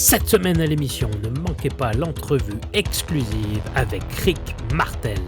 Cette semaine à l'émission, ne manquez pas l'entrevue exclusive avec Rick Martel.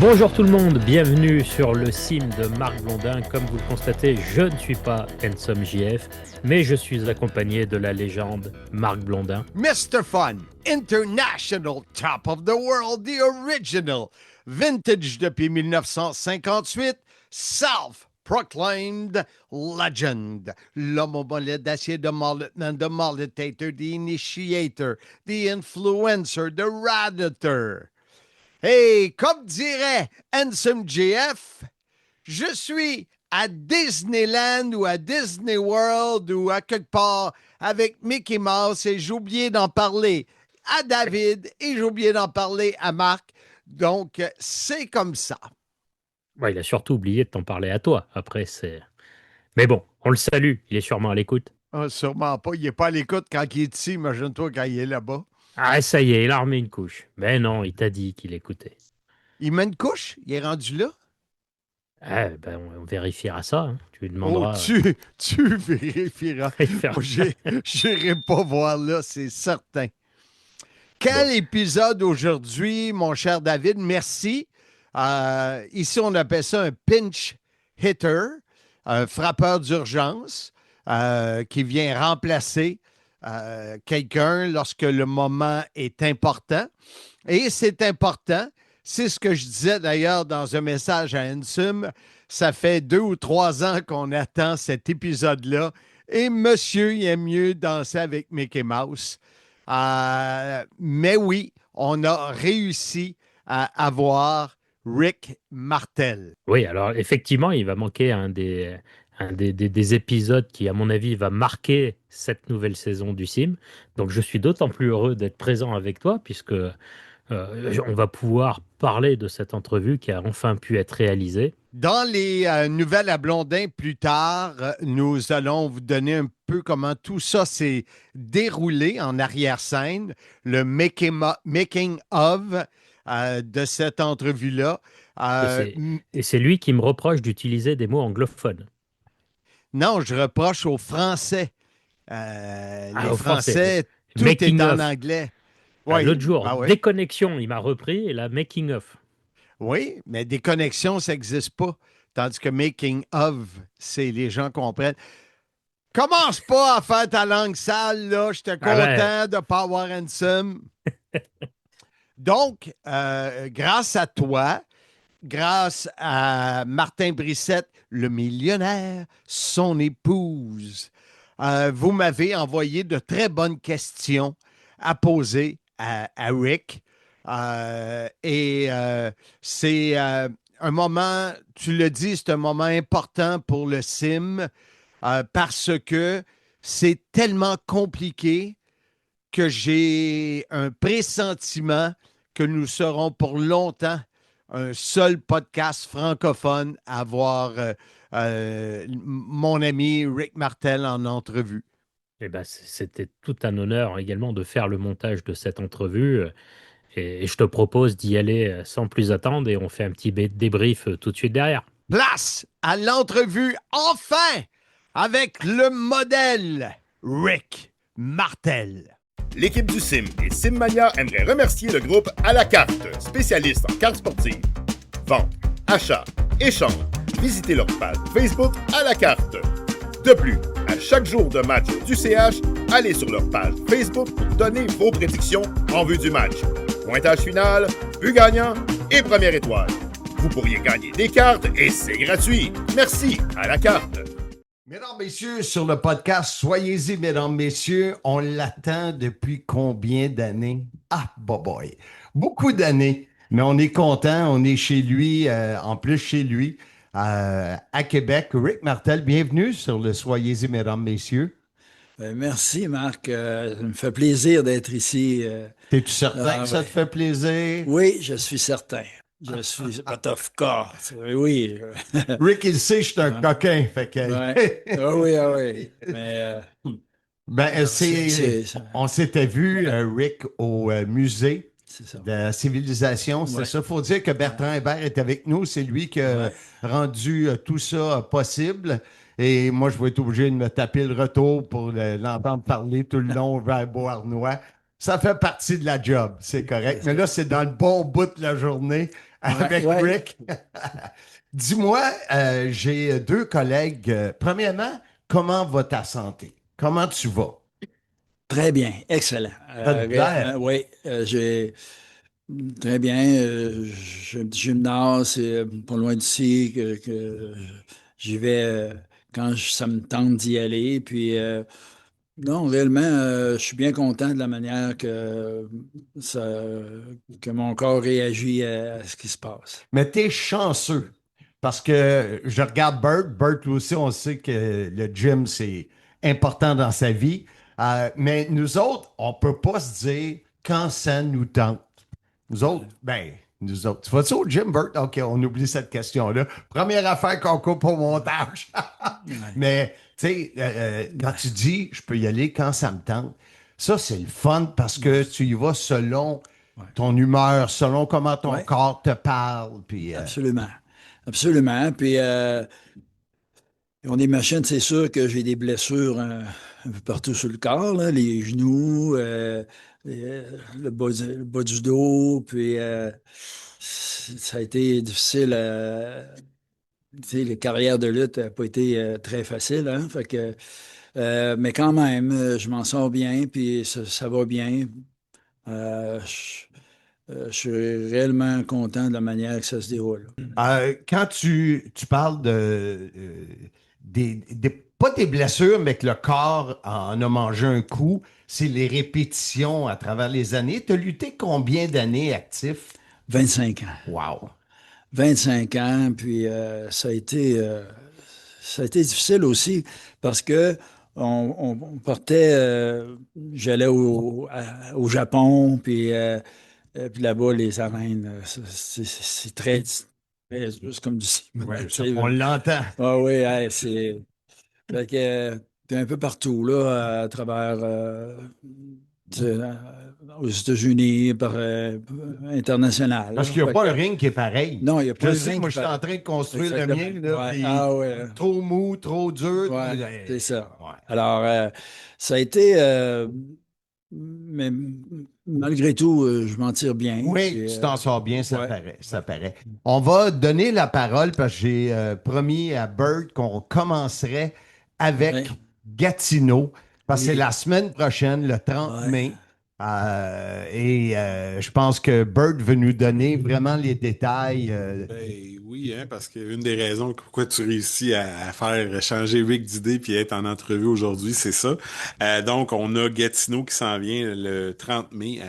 Bonjour tout le monde, bienvenue sur le sim de Marc Blondin. Comme vous le constatez, je ne suis pas Handsome JF, mais je suis accompagné de la légende Marc Blondin. Mr. Fun, International Top of the World, the original, vintage depuis 1958, self-proclaimed legend. L'homme au mollet d'acier, the mulletman, the mulletator, the initiator, the influencer, the radiator. Hey, comme dirait Handsome JF, je suis à Disneyland ou à Disney World ou à quelque part avec Mickey Mouse et j'ai oublié d'en parler à David et j'ai oublié d'en parler à Marc. Donc, c'est comme ça. Ouais, il a surtout oublié de t'en parler à toi. Après, c'est... Mais bon, on le salue, il est sûrement à l'écoute. Sûrement pas. Il n'est pas à l'écoute quand il est ici. Imagine-toi quand il est là-bas. Ah, ça y est, il a remis une couche. Mais non, il t'a dit qu'il écoutait. Il met une couche? Il est rendu là? Ah, ben, on vérifiera ça. Hein. Tu lui Oh, demanderas. tu vérifieras. Moi, j'irai pas voir là, c'est certain. Quel épisode aujourd'hui, mon cher David? Merci. Ici, on appelle ça un pinch hitter, un frappeur d'urgence qui vient remplacer quelqu'un lorsque le moment est important. Et c'est important. C'est ce que je disais d'ailleurs dans un message à Ensum. Ça fait 2 ou 3 ans qu'on attend cet épisode-là. Et monsieur, il aime mieux danser avec Mickey Mouse. Mais oui, on a réussi à avoir Rick Martel. Oui, alors effectivement, il va manquer un des épisodes qui, à mon avis, va marquer cette nouvelle saison du Sim. Donc je suis d'autant plus heureux d'être présent avec toi, puisque on va pouvoir parler de cette entrevue qui a enfin pu être réalisée. Dans les nouvelles à Blondin plus tard, nous allons vous donner un peu comment tout ça s'est déroulé en arrière-scène, le making of de cette entrevue-là. Et c'est lui qui me reproche d'utiliser des mots anglophones. Non, je reproche aux Français. Les Aux Français, tout Making est en of. anglais. Oui, L'autre jour, ben oui. Déconnexion, il m'a repris, et la making of. Oui, mais des connexions, ça n'existe pas. Tandis que making of, c'est les gens comprennent. Commence pas à faire ta langue sale, là. J'étais content de ne pas avoir Handsome. Donc, grâce à toi, grâce à Martin Brissette, le millionnaire, son épouse, vous m'avez envoyé de très bonnes questions à poser à Rick. C'est un moment, tu le dis, c'est un moment important pour le sim parce que c'est tellement compliqué que j'ai un pressentiment que nous serons pour longtemps un seul podcast francophone à avoir mon ami Rick Martel en entrevue. Eh ben, c'était tout un honneur également de faire le montage de cette entrevue. Et je te propose d'y aller sans plus attendre et on fait un petit débrief tout de suite derrière. Place à l'entrevue enfin avec le modèle Rick Martel. L'équipe du Sim et Simmania aimerait remercier le groupe À la carte, spécialiste en cartes sportives. Vente, achat, échange, visitez leur page Facebook À la carte. De plus, à chaque jour de match du CH, allez sur leur page Facebook pour donner vos prédictions en vue du match. Pointage final, but gagnant et première étoile. Vous pourriez gagner des cartes et c'est gratuit. Merci À la carte. Mesdames, messieurs, sur le podcast, soyez-y, mesdames, messieurs, on l'attend depuis combien d'années? Ah, boy, beaucoup d'années, mais on est content, on est chez lui, en plus chez lui, à Québec. Rick Martel, bienvenue sur le Soyez-y, mesdames, messieurs. Merci, Marc. Ça me fait plaisir d'être ici. Es-tu certain que ça te fait plaisir? Oui, je suis certain. Je suis out of court. Oui. Rick, il sait, je suis un Ouais. coquin. Fait que... Ouais. Ah oui, ah oui. Mais Ben, c'est on s'était vu, Rick, au musée c'est ça. de la civilisation. C'est Ouais. ça. Il faut dire que Bertrand Hébert est avec nous. C'est lui qui a Ouais. rendu tout ça possible. Et moi, je vais être obligé de me taper le retour pour l'entendre parler tout le long vers Beauharnois. Ça fait partie de la job, c'est correct. C'est Mais ça. là, c'est dans le bon bout de la journée Ouais, avec ouais. Rick. Dis-moi, j'ai deux collègues. Premièrement, comment va ta santé? Comment tu vas? Très bien. Excellent. T'as de l'air. Oui, j'ai très bien. J'ai un petit gymnase pas loin d'ici que j'y vais quand ça me tente d'y aller. Puis non, réellement, je suis bien content de la manière ça, que mon corps réagit à ce qui se passe. Mais t'es chanceux parce que je regarde Bert. Bert aussi, on sait que le gym, c'est important dans sa vie. Mais nous autres, on peut pas se dire quand ça nous tente. Nous autres, ben, nous autres. Tu vas-tu au gym, Bert? OK, on oublie cette question-là. Première affaire qu'on coupe au montage. Ouais. Mais, tu sais, quand tu dis, je peux y aller quand ça me tente, ça, c'est le fun parce que tu y vas selon Ouais. ton humeur, selon comment ton Ouais, corps te parle. Puis, absolument. Absolument. Puis on des machines, c'est sûr que j'ai des blessures un peu partout sur le corps, là, les genoux, le bas du dos, puis ça a été difficile. Tu sais, la carrière de lutte n'a pas été très facile, hein, fait que, mais quand même, je m'en sors bien, puis ça va bien. Je suis réellement content de la manière que ça se déroule. quand tu parles pas des blessures, mais que le corps en a mangé un coup, c'est les répétitions à travers les années. Tu as lutté combien d'années actif? 25 ans. Wow. 25 ans, puis ça a été difficile aussi parce que on partait, j'allais au Japon, puis là-bas, les arènes, c'est très juste comme du cinéma. Ouais, Tu sais, on l'entend. ah oui, hey, fait que, t'es un peu partout, là, à travers, tu sais, aux États-Unis, international, Parce là. qu'il n'y a Fait pas que, un ring qui est pareil. non, il n'y a pas Je un sais que ring moi, qui je suis en paraît. train de construire le Exactement. mien, là, Ouais. puis Ah ouais. trop mou, trop dur. Ouais, c'est ça. Ouais. Alors, ça a été, mais malgré tout, je m'en tire bien. Oui, Puis, tu t'en sors bien, ça ouais, paraît, ça ouais, paraît. On va donner la parole parce que j'ai promis à Bert qu'on commencerait avec ouais, Gatineau, parce que c'est oui, la semaine prochaine, le 30 ouais. mai. Je pense que Bert veut nous donner vraiment les détails. Ben oui, hein, parce qu'une des raisons pourquoi tu réussis à faire changer Rick d'idée puis être en entrevue aujourd'hui, c'est ça. Donc, on a Gatineau qui s'en vient le 30 mai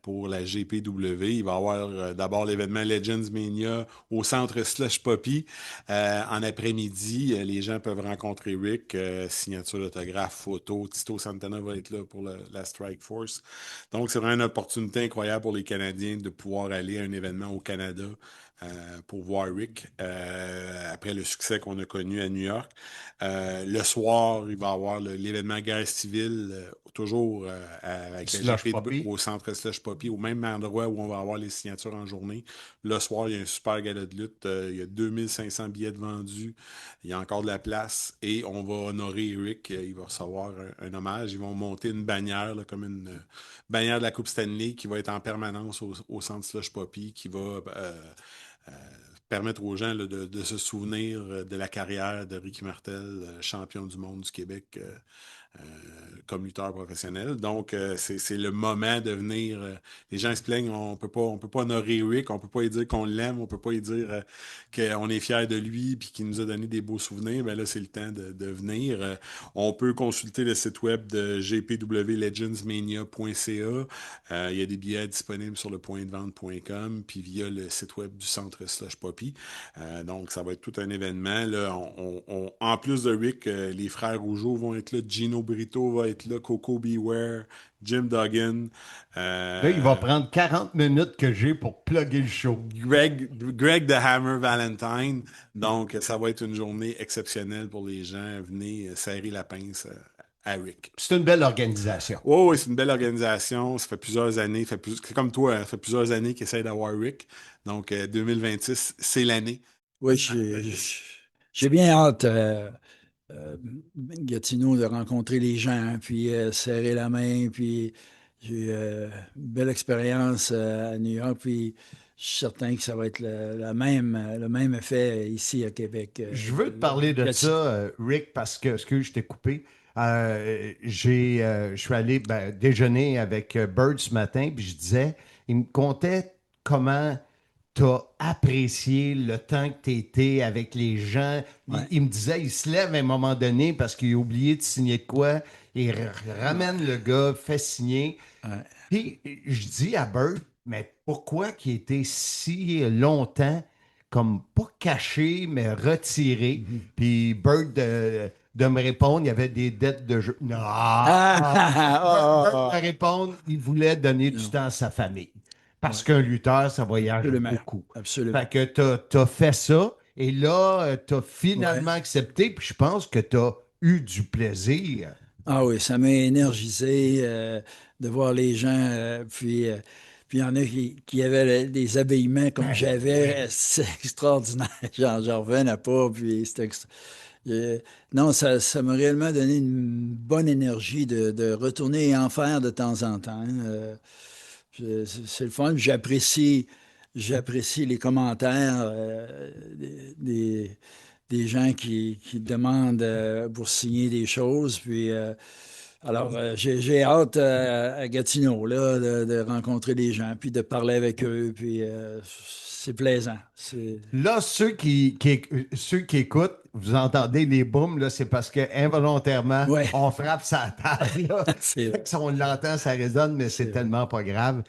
pour la GPW. Il va y avoir d'abord l'événement Legends Mania au centre Slush Poppy. En après-midi, les gens peuvent rencontrer Rick, signature d'autographe, photo. Tito Santana va être là pour la Strike Force. Donc, c'est vraiment une opportunité incroyable pour les Canadiens de pouvoir aller à un événement au Canada pour voir Rick après le succès qu'on a connu à New York. Le soir, il va y avoir l'événement Guerre civile, toujours avec la Slush GP Puppy. au centre Slush Poppy, au même endroit où on va avoir les signatures en journée. Le soir, il y a un super gala de lutte. Il y a 2500 billets de vendus. Il y a encore de la place et on va honorer Rick. Il va recevoir un hommage. Ils vont monter une bannière, là, comme une bannière de la Coupe Stanley qui va être en permanence au centre Slush Poppy, qui va euh, permettre aux gens là, de se souvenir de la carrière de Ricky Martel, champion du monde du Québec euh, comme lutteur professionnel. Donc, c'est le moment de venir. Les gens se plaignent, on peut pas honorer Rick, on peut pas lui dire qu'on l'aime, on peut pas lui dire qu'on est fier de lui puis qu'il nous a donné des beaux souvenirs. Ben là, c'est le temps de venir. On peut consulter le site web de gpwlegendsmania.ca. Il y a des billets disponibles sur le pointdevente.com puis via le site web du centre Slush Poppy. VIP. Donc, ça va être tout un événement. Là, en plus de Rick, les frères Rougeau vont être là, Gino Brito va être là, Coco Beware, Jim Duggan, Là, il va euh, prendre 40 minutes que j'ai pour plugger le show. Greg the Hammer Valentine. Donc, ça va être une journée exceptionnelle pour les gens. Venez serrer la pince à Rick. C'est une belle organisation. Oh, oui, c'est une belle organisation. Ça fait plusieurs années, c'est comme toi, ça fait plusieurs années qu'ils essayent d'avoir Rick. Donc, 2026, c'est l'année. Oui, j'ai bien hâte, Gatineau, de rencontrer les gens, puis serrer la main, puis j'ai eu une belle expérience à New York, puis je suis certain que ça va être le même effet ici à Québec. Je veux te parler de ça, Rick, parce que, excuse, je t'ai coupé. Je suis allé déjeuner avec Bird ce matin, puis je disais, il me contait comment tu as apprécié le temps que tu étais avec les gens. Ouais, Il me disait, il se lève à un moment donné parce qu'il a oublié de signer de quoi. Il ramène le gars, fait signer. ouais. Puis je dis à Bird, mais pourquoi qu'il était si longtemps comme pas caché, mais retiré? Mhm. Puis Bird de me répondre, il y avait des dettes de jeu. Non! Bird Ah, me répondre, il voulait donner du non, temps à sa famille. Parce ouais, qu'un lutteur, ça voyage absolument, beaucoup. absolument. Fait que t'as fait ça, et là, t'as Ouais. finalement accepté, puis je pense que t'as eu du plaisir. Ah oui, ça m'a énergisé de voir les gens. Puis il y en a qui avaient des habillements comme Ben j'avais. oui. C'est extraordinaire. J'en revenais pas. Puis euh, non, ça m'a réellement donné une bonne énergie de retourner et en faire de temps en temps. C'est le fun. J'apprécie les commentaires des gens qui demandent pour signer des choses. Puis, alors, j'ai hâte à Gatineau là, de rencontrer les gens, puis de parler avec eux. Puis, c'est plaisant. Là, ceux qui écoutent, vous entendez les booms, là, c'est parce que involontairement, Ouais, on frappe sa table. Là. c'est Fait que si on l'entend, ça résonne, mais c'est c'est vrai. tellement pas grave.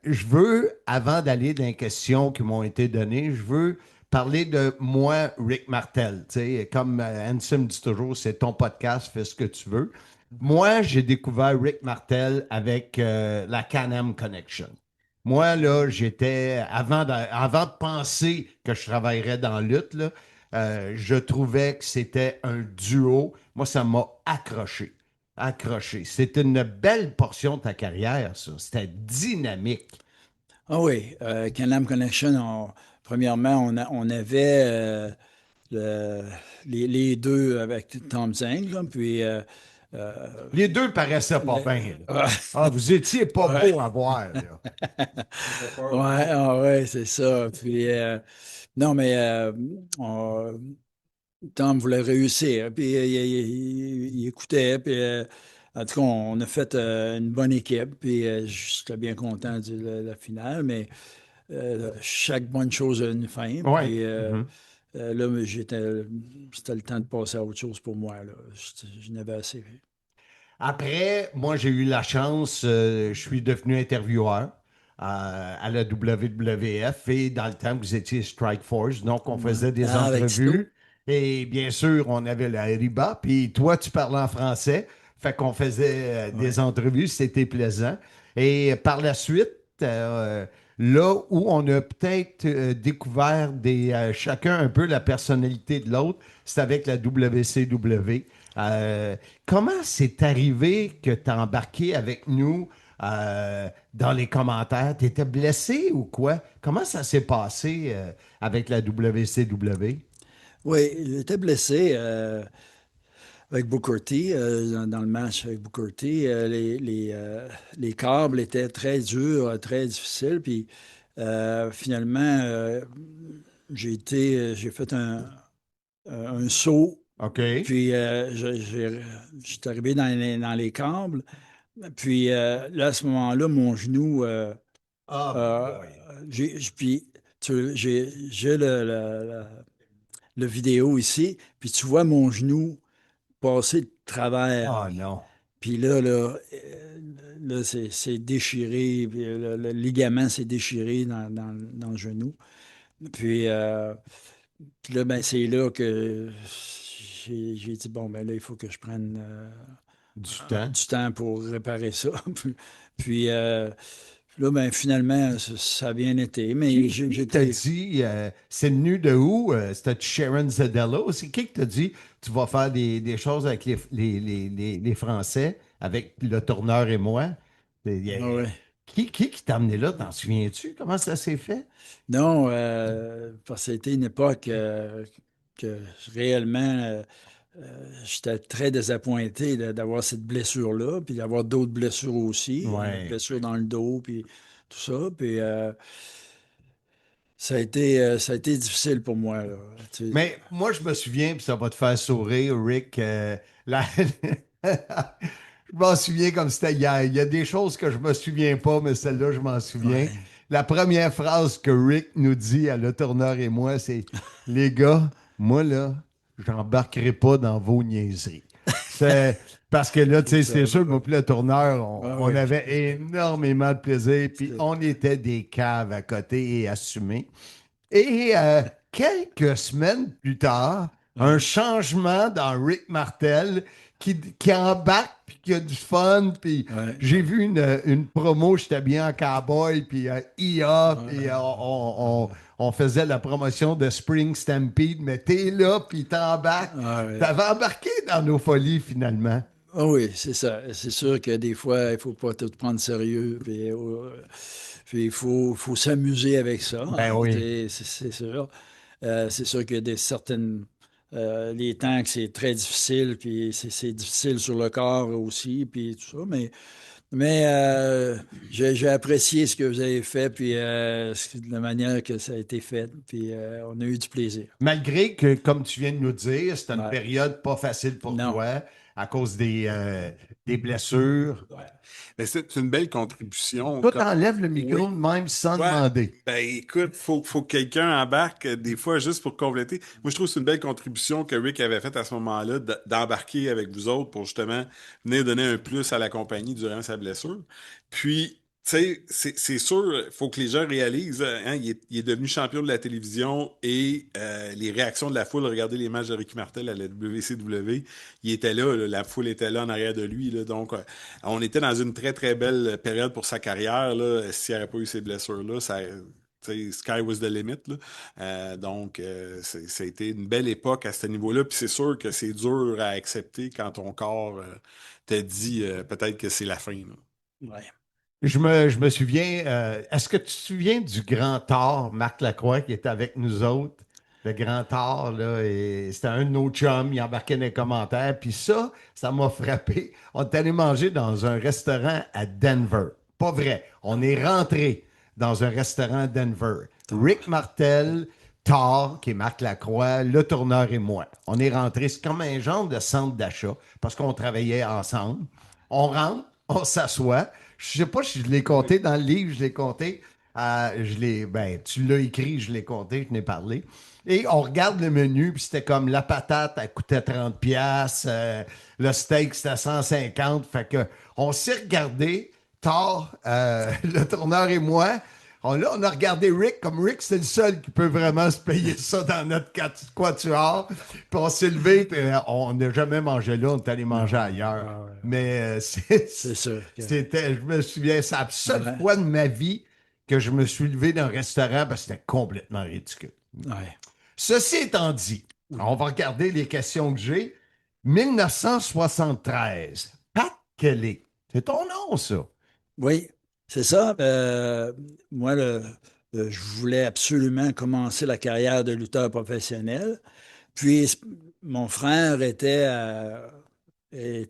Je veux, avant d'aller dans les questions qui m'ont été données, je veux parler de moi, Rick Martel. Tu sais, comme Ansem dit toujours, c'est ton podcast, fais ce que tu veux. Moi, j'ai découvert Rick Martel avec la Can-Am Connection. Moi, là, avant de penser que je travaillerais dans la lutte, là, je trouvais que c'était un duo. Moi, ça m'a accroché. Accroché. C'était une belle portion de ta carrière, ça. C'était dynamique. Ah oui, Can-Am Connection, premièrement, on avait le- les deux avec Tom Zink, là, puis Les deux paraissaient pas le- bien, là. ouais, Ah, vous étiez pas ouais, beau à voir, là. ouais, ah ouais, c'est ça. Puis, non, mais Tom voulait réussir, puis il écoutait, puis en tout cas, on a fait une bonne équipe, puis j'étais bien content de la finale, mais chaque bonne chose a une fin, Ouais. puis Mhm. là, c'était le temps de passer à autre chose pour moi, là. Je n'avais assez. Après, moi, j'ai eu la chance, je suis devenu intervieweur à la WWF et dans le temps, vous étiez Strike Force, donc on Ouais. faisait des Ah, avec Tito? entrevues et bien sûr, on avait la RIBA, puis toi, tu parlais en français, fait qu'on faisait Ouais. des entrevues, c'était plaisant. Et par la suite, euh, là où on a peut-être découvert chacun un peu la personnalité de l'autre, c'est avec la WCW. Comment c'est arrivé que tu as embarqué avec nous dans les commentaires? Tu étais blessé ou quoi? Comment ça s'est passé avec la WCW? Oui, il était blessé avec Booker T, dans le match avec Booker T. Les câbles étaient très durs, très difficiles. Puis finalement, j'ai fait un saut. OK. Puis j'étais arrivé dans les câbles. Puis là, à ce moment-là, mon genou, Oh euh, boy. puis j'ai le vidéo ici, puis tu vois mon genou passer de travers. Oh non. Puis là, c'est déchiré, puis le ligament s'est déchiré dans le genou. Puis, puis là, ben, c'est là que j'ai dit, bon, ben là, il faut que je prenne Du temps. du temps pour réparer ça. Puis là, ben, finalement, ça a bien été. Mais Qui t'a dit, c'est venu de où? C'était Sharon Zadello? C'est qui t'a dit, tu vas faire des choses avec les Français, avec le tourneur et moi? ouais. Qui t'a amené là? T'en souviens-tu? Comment ça s'est fait? Non, parce que c'était une époque que réellement, j'étais très désappointé d'avoir cette blessure-là, puis d'avoir d'autres blessures aussi, Ouais. blessures dans le dos, puis tout ça. Puis ça a été difficile pour moi, là. Tu sais. Mais moi, je me souviens, puis ça va te faire sourire, Rick. Je m'en souviens comme c'était hier. Il y a des choses que je me souviens pas, mais celle-là, je m'en souviens. Ouais. La première phrase que Rick nous dit à Le Tourneur et moi, c'est les gars, moi là, j'embarquerai pas dans vos niaiseries. C'est parce que là, tu sais, Ça, c'est sûr que moi puis Le Tourneur, on oui. avait énormément de plaisir, puis C'est- on était des caves à côté et assumés. Et quelques semaines plus tard, un ouais. changement dans Rick Martel qui embarque puis qui a du fun. Puis Ouais. j'ai vu une promo, j'étais bien en cowboy, puis IA, puis Ouais. on faisait la promotion de Spring Stampede, mais t'es là, puis t'embarques. Ouais. T'avais embarqué dans nos folies finalement. Ah oui, c'est ça. C'est sûr que des fois, il faut pas tout prendre sérieux. Puis faut s'amuser avec ça, Ben hein. oui. C'est sûr. C'est sûr qu'il y a des certaines. Les temps que c'est très difficile, puis c'est difficile sur le corps aussi, puis tout ça. Mais j'ai apprécié ce que vous avez fait, puis la manière que ça a été fait, puis on a eu du plaisir. Malgré que, comme tu viens de nous dire, c'était une Ouais. période pas facile pour Non. toi à cause des blessures. Mais c'est une belle contribution. Toi, t'enlèves le Oui. micro de même sans Ouais. demander. Ben écoute, faut que quelqu'un embarque des fois juste pour compléter. Moi, je trouve que c'est une belle contribution que Rick avait faite à ce moment-là d'embarquer avec vous autres pour justement venir donner un plus à la compagnie durant sa blessure. Puis, tu sais, c'est sûr, il faut que les gens réalisent, hein, il est devenu champion de la télévision et les réactions de la foule, regardez les matchs de Ricky Martel à la WCW, il était là, la foule était là en arrière de lui, là, donc on était dans une très, très belle période pour sa carrière. Là. S'il n'y avait pas eu ces blessures-là, sky was the limit. Là. Ça a été une belle époque à ce niveau-là. Puis c'est sûr que c'est dur à accepter quand ton corps te dit peut-être que c'est la fin. Là. Ouais. Je me souviens, est-ce que tu te souviens du grand Thor, Marc Lacroix, qui était avec nous autres? Le grand Thor, là, et c'était un de nos chums, il embarquait dans les commentaires. Puis ça m'a frappé. On est allé manger dans un restaurant à Denver. Pas vrai. On est rentré dans un restaurant à Denver. Rick Martel, Thor, qui est Marc Lacroix, le tourneur et moi. On est rentré, c'est comme un genre de centre d'achat, parce qu'on travaillait ensemble. On rentre, on s'assoit. Je sais pas si je l'ai compté dans le livre, je l'ai compté. Ben, tu l'as écrit, je l'ai compté, je n'ai parlé. Et on regarde le menu, puis c'était comme la patate, elle coûtait 30 pièces, le steak, c'était 150. Fait que on s'est regardé, tard, le tourneur et moi. On a regardé Rick, comme Rick, c'est le seul qui peut vraiment se payer ça dans notre quatuor. Puis on s'est levé, puis on n'a jamais mangé là, on est allé manger ailleurs. Ah ouais. Mais C'est sûr. je me souviens, c'est la seule Ouais. fois de ma vie que je me suis levé d'un restaurant parce que c'était complètement ridicule. Ouais. Ceci étant dit, on va regarder les questions que j'ai. 1973, Pat Kelly. C'est ton nom, ça? Oui, c'est ça. Moi, je voulais absolument commencer la carrière de lutteur professionnel. Puis, mon frère était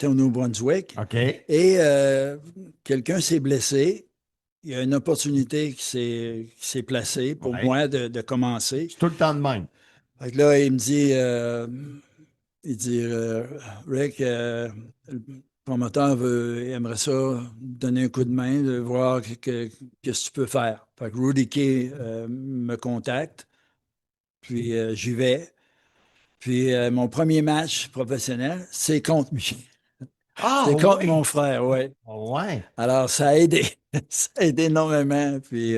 au Nouveau-Brunswick OK. et quelqu'un s'est blessé. Il y a une opportunité qui s'est placée pour Ouais. moi de commencer. C'est tout le temps de même. Fait que là, il dit, Rick, le promoteur aimerait ça donner un coup de main, de voir qu'est-ce que tu peux faire. Fait que Rudy Kay me contacte, puis j'y vais. Puis mon premier match professionnel, c'est contre lui. Ah, C'est contre oui. mon frère, oui. Ouais. Alors, ça a aidé. Ça a aidé énormément. Puis,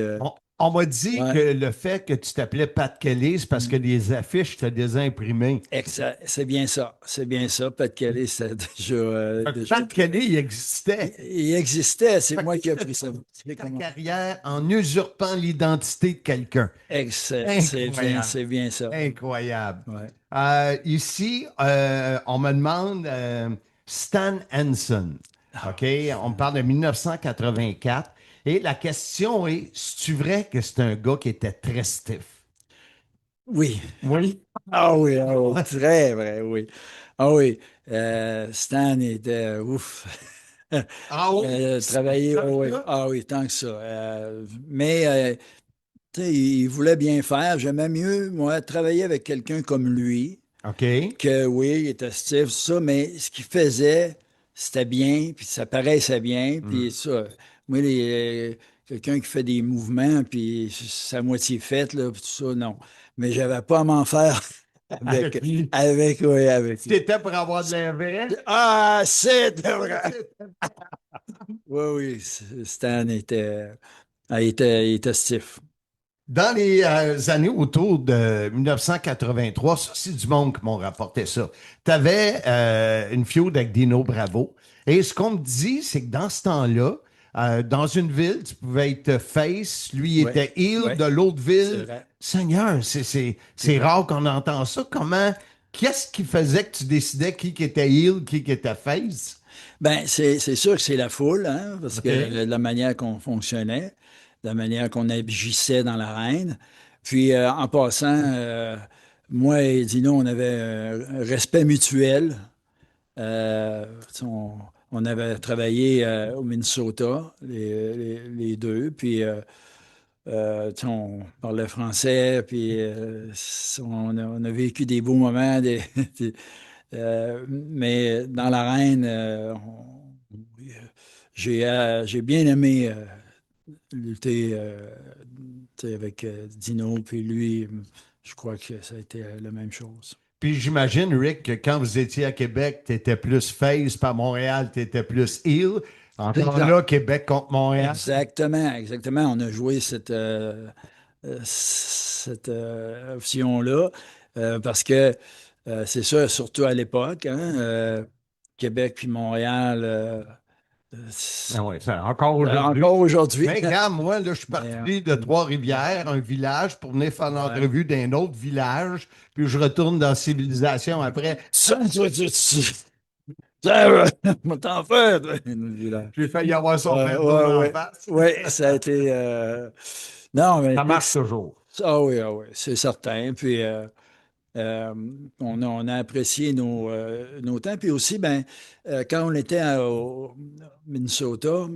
On m'a dit Ouais. que le fait que tu t'appelais Pat Kelly, c'est parce que les affiches, tu les as imprimées. C'est bien ça. C'est bien ça. Pat Kelly, c'est déjà, Pat Kelly, il existait. il existait. C'est Fait que moi qui ai tu pris ça. fais ta carrière en usurpant l'identité de quelqu'un. Incroyable. C'est bien ça. Incroyable. Ouais. Ici, on me demande Stan Hansen. OK? On me parle de 1984. Et la question est, c'est-tu vrai que c'est un gars qui était très stiff? Oui. Oui. Ah oui, très vrai, oui. Ah oui. Stan était ouf. Ah oui? Travailler, Tant ah oui, que ça? ah oui, tant que ça. Mais tu sais, il voulait bien faire. J'aimais mieux, moi, travailler avec quelqu'un comme lui, OK. que oui, il était stiff, ça, mais ce qu'il faisait, c'était bien, puis ça paraissait bien, Hmm. puis ça. Moi, quelqu'un qui fait des mouvements, puis sa moitié faite, là, puis tout ça, non. Mais j'avais pas à m'en faire Avec lui. avec lui. C'était pour avoir de l'air vrai? Ah, c'est vrai! Oui, oui, Stan il était stiff. Dans les années autour de 1983, ça, c'est du monde qui m'ont rapporté ça. Tu avais une feud avec Dino Bravo. Et ce qu'on me dit, c'est que dans ce temps-là, dans une ville, tu pouvais être face, lui Oui, était heel oui, de l'autre c'est ville. vrai. Seigneur, c'est rare qu'on entend ça. Qu'est-ce qui faisait que tu décidais qui était heel, qui était face? Ben, c'est sûr que c'est la foule, hein, parce que OK. la manière qu'on fonctionnait, la manière qu'on agissait dans l'arène. Puis, en passant, moi et Dino, on avait un respect mutuel. Tu sais, on avait travaillé au Minnesota, les deux, puis tu sais, on parlait français, puis on a vécu des beaux moments, mais dans l'arène, j'ai bien aimé lutter tu sais, avec Dino, puis lui, je crois que ça a été la même chose. Puis j'imagine, Rick, que quand vous étiez à Québec, tu étais plus face, puis à Montréal, tu étais plus heel. Encore Exact. là, Québec contre Montréal. Exactement, exactement. On a joué cette option-là parce que c'est ça, surtout à l'époque, hein, Québec puis Montréal, Ah ouais, ça, encore aujourd'hui. encore aujourd'hui. Mais regarde, moi, là, je suis Mais, parti de Trois-Rivières, un village, pour venir faire ouais. l'entrevue d'un autre village, puis je retourne dans la civilisation après. Ça, ça va t'en faire, toi. J'ai failli avoir son Ouais, verre d'eau ouais, en ouais. face. Ouais, ça a été. Non, mais Ça marche toujours. ah oui, c'est certain. Puis euh, on a apprécié nos temps. Puis aussi, ben, quand on était au Minnesota,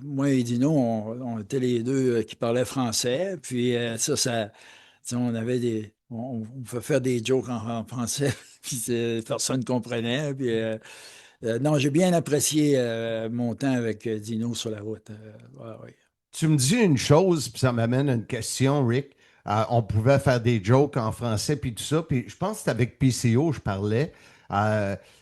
moi et Dino, on était les deux qui parlaient français. Puis tu sais, on avait on pouvait faire des jokes en français, puis personne ne comprenait. Puis non, j'ai bien apprécié mon temps avec Dino sur la route. Ouais, ouais. Tu me dis une chose, puis ça m'amène à une question, Rick. On pouvait faire des jokes en français, puis tout ça. Puis je pense que c'était avec PCO, je parlais.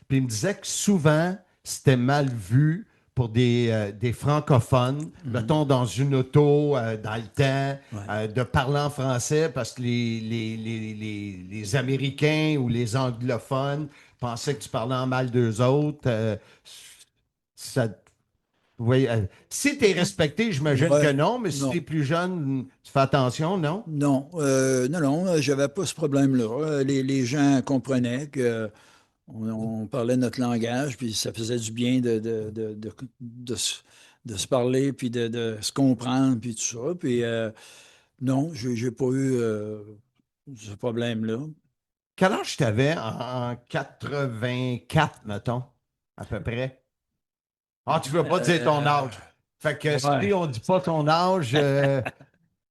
Puis il me disait que souvent, c'était mal vu pour des francophones, Mhm. mettons dans une auto, dans le temps, Ouais. de parler en français parce que les Américains ou les anglophones pensaient que tu parlais en mal d'eux autres. Ça, oui, si tu es respecté, j'imagine que Ouais, non, mais si tu es non. plus jeune, tu fais attention, non? Non, non, j'avais pas ce problème-là. Les gens comprenaient que on parlait notre langage, puis ça faisait du bien de se parler, puis de se comprendre, puis tout ça. Puis non, j'ai pas eu ce problème-là. Quel âge tu avais en 84, mettons, à peu près? Ah, tu veux pas dire ton Euh, âge. Fait que si ouais, on dit pas ton âge,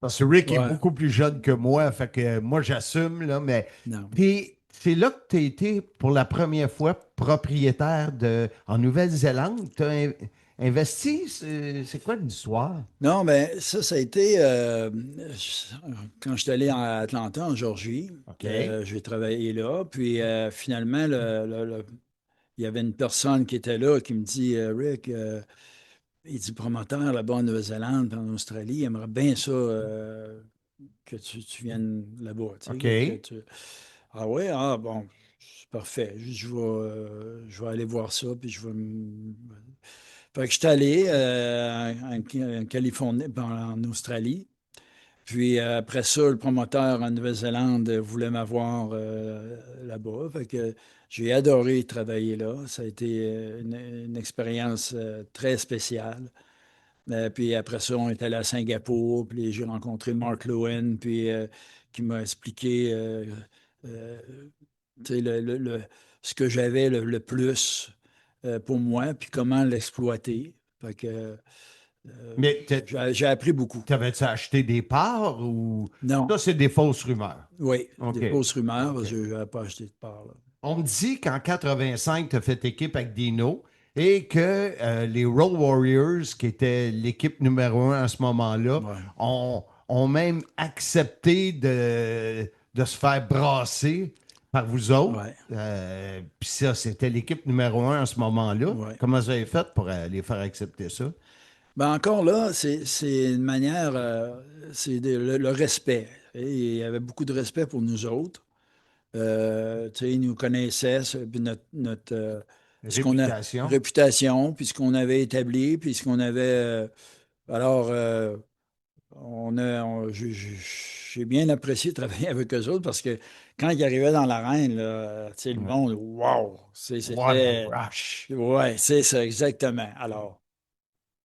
parce que Rick est ouais, beaucoup plus jeune que moi, fait que moi j'assume, là, mais non. c'est là que tu as été pour la première fois propriétaire en Nouvelle-Zélande. Tu as investi, c'est quoi l'histoire? Non, mais ça a été quand je suis allé en Atlanta, en Georgie. OK. J'ai travaillé là. Puis finalement, il y avait une personne qui était là qui me dit Rick, il dit, promoteur là-bas en Nouvelle-Zélande, en Australie, il aimerait bien ça que tu viennes là-bas. OK. Ah ouais, ah bon, c'est parfait. Je vais aller voir ça, puis je vais Fait que je suis allé en Californie, en Australie. Puis après ça, le promoteur en Nouvelle-Zélande voulait m'avoir là-bas. Fait que j'ai adoré travailler là. Ça a été une expérience très spéciale. Puis après ça, on est allé à Singapour, puis j'ai rencontré Mark Lowen, puis qui m'a expliqué euh, tu sais, ce que j'avais le plus pour moi, puis comment l'exploiter. Fait que Mais j'ai appris beaucoup. t'avais-tu acheté des parts ou Non, ça, c'est des fausses rumeurs? oui, OK. des fausses rumeurs, OK. je n'avais pas acheté de part. Là. On me dit qu'en 85, tu as fait équipe avec Dino et que les Road Warriors, qui étaient l'équipe numéro un à ce moment-là, Ouais. ont même accepté de se faire brasser par vous autres. Ouais. Puis ça, c'était l'équipe numéro un à ce moment-là. Ouais. Comment vous avez fait pour les faire accepter ça? Ben encore là, c'est une manière, c'est le respect. Et il y avait beaucoup de respect pour nous autres. Tu sais, ils nous connaissaient, puis notre ce qu'on a, Réputation. réputation, puis ce qu'on avait établi, puis ce qu'on avait. Alors, j'ai bien apprécié de travailler avec eux autres parce que quand ils arrivaient dans l'arène, là, tu sais, le Ouais. monde, wow! What a C'était. rush! Ouais, c'est ça, exactement. Alors,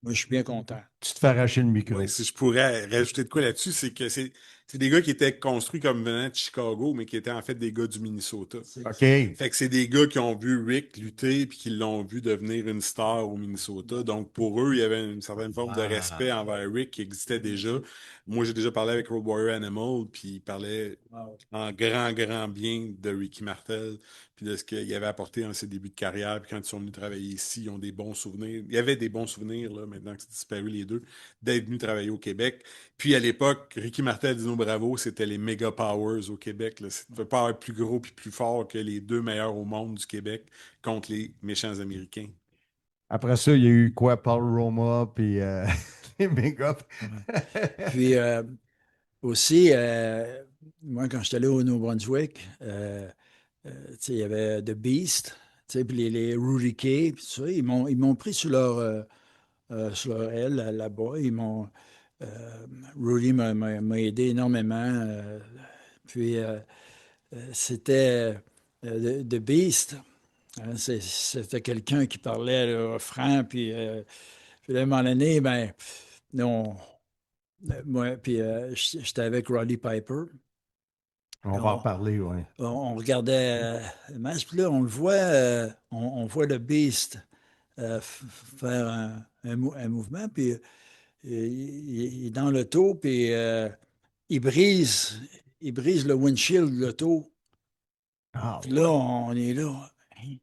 moi, je suis bien content. Tu te fais arracher le micro. Ouais, si je pourrais rajouter de quoi là-dessus, c'est que c'est des gars qui étaient construits comme venant de Chicago, mais qui étaient en fait des gars du Minnesota. OK. Fait que c'est des gars qui ont vu Rick lutter puis qui l'ont vu devenir une star au Minnesota. Donc pour eux, il y avait une certaine forme de respect envers Rick qui existait déjà. Moi, j'ai déjà parlé avec Road Warrior Animal, puis il parlait Wow. en grand bien de Ricky Martel, puis de ce qu'il avait apporté en ses débuts de carrière. Puis quand ils sont venus travailler ici, ils ont des bons souvenirs. Il y avait des bons souvenirs, là, maintenant que c'est disparu les deux, d'être venus travailler au Québec. Puis à l'époque, Ricky Martel et Dino Bravo, c'était les méga powers au Québec. Là. Ça ne pouvait pas être plus gros puis plus fort que les deux meilleurs au monde du Québec contre les méchants Américains. Après ça, il y a eu quoi? Paul Roma, puis les méga. Puis aussi, moi, quand j'étais allé au Nouveau-Brunswick, tu sais, il y avait The Beast, tu sais, puis les Rudy Kay, puis tout ça, ils m'ont pris sur leur aile là-bas. Rudy m'a aidé énormément. Puis c'était The Beast. Hein, c'était quelqu'un qui parlait là, franc, puis à un moment donné, ben, non, moi, puis j'étais avec Roddy Piper. On va en On, parler, oui. on regardait le match, puis là, on le voit, on voit le Beast faire un mouvement, puis il est dans l'auto, puis il brise, il brise le windshield de l'auto. Ah, Puis là, on est là. Hein?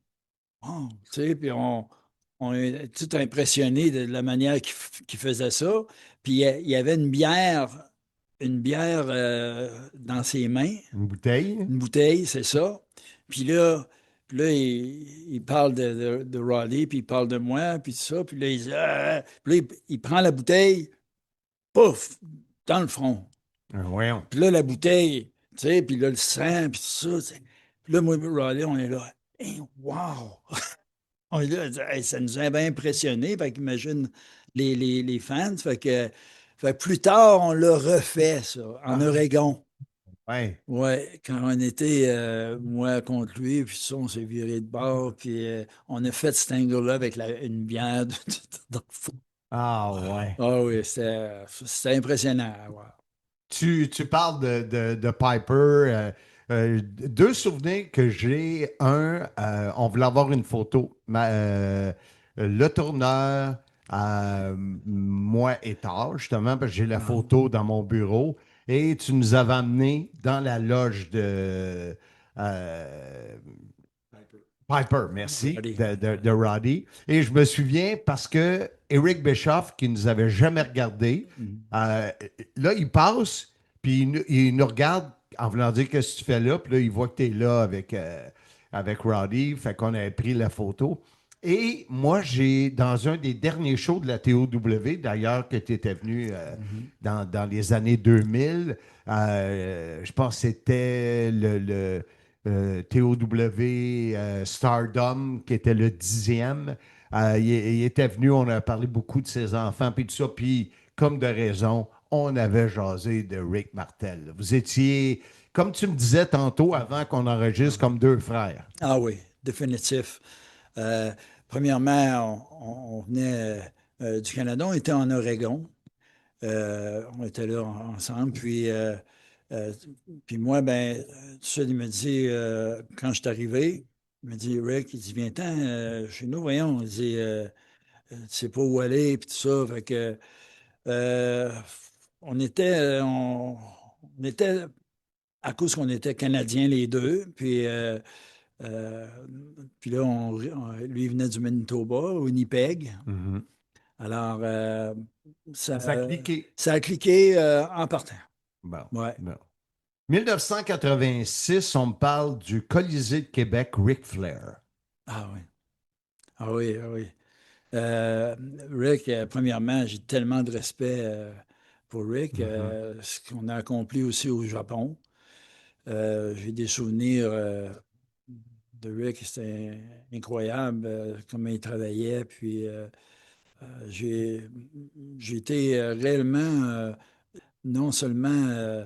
Oh, tu sais, puis on est tout impressionné de la manière qu'il faisait ça. Puis il y avait une bière dans ses mains, une bouteille. une bouteille, c'est ça. Puis là, il parle de Roddy, puis il parle de moi, puis tout ça. Puis là, il dit, ah! Puis là, il prend la bouteille, pouf, dans le front. Voyons. Puis là, la bouteille, tu sais, puis là, le sang, puis tout ça. Puis là, moi, Roddy, on est là. Hey, wow! On est là, hey, ça nous a bien impressionnés. Fait qu'imagine les fans. Fait que plus tard, on l'a refait, ça, en Oregon. Ouais. Ouais, quand on était, moi, contre lui, puis ça, on s'est viré de bord, puis on a fait cet angle-là avec une bière dans le fond. Ah, ouais. Ah oui, c'était impressionnant à voir. Tu parles de Piper. Deux souvenirs que j'ai. Un, on voulait avoir une photo. Le tourneur, moi et tard, justement, parce que j'ai la photo dans mon bureau. Et tu nous avais amenés dans la loge de Piper, merci, Roddy. de Roddy. Et je me souviens parce que Eric Bischoff, qui nous avait jamais regardé, là, il passe, puis il nous regarde en voulant dire qu'est-ce que tu fais là, puis là, il voit que tu es là avec Roddy, fait qu'on avait pris la photo. Et moi, dans un des derniers shows de la TOW, d'ailleurs, que tu étais venu dans les années 2000, je pense que c'était le TOW Stardom, qui était le 10e. Il était venu, on a parlé beaucoup de ses enfants, puis tout ça, puis comme de raison, on avait jasé de Rick Martel. Vous étiez, comme tu me disais tantôt, avant qu'on enregistre, comme deux frères. Ah oui, définitif. Euh, Premièrement, on venait du Canada, on était en Oregon. On était là ensemble. Euh, puis moi, ben, tout ça, il me dit, quand je suis arrivé, il me dit, Rick, il dit, viens-t'en chez nous, voyons. Il dit, tu sais pas où aller, puis tout ça. Fait que, euh, on était, à cause qu'on était Canadiens les deux, euh, puis là, lui, il venait du Manitoba, Winnipeg. Mhm. Alors, Ça a cliqué. ça a cliqué en partant. Bon, Ouais. bon. 1986, on me parle du Colisée de Québec, Ric Flair. Ah oui. Ah oui, ah oui. Rick, premièrement, j'ai tellement de respect pour Rick, Mhm. ce qu'on a accompli aussi au Japon. J'ai des souvenirs de Rick, c'était incroyable comment il travaillait. Puis j'ai, j'ai été réellement non seulement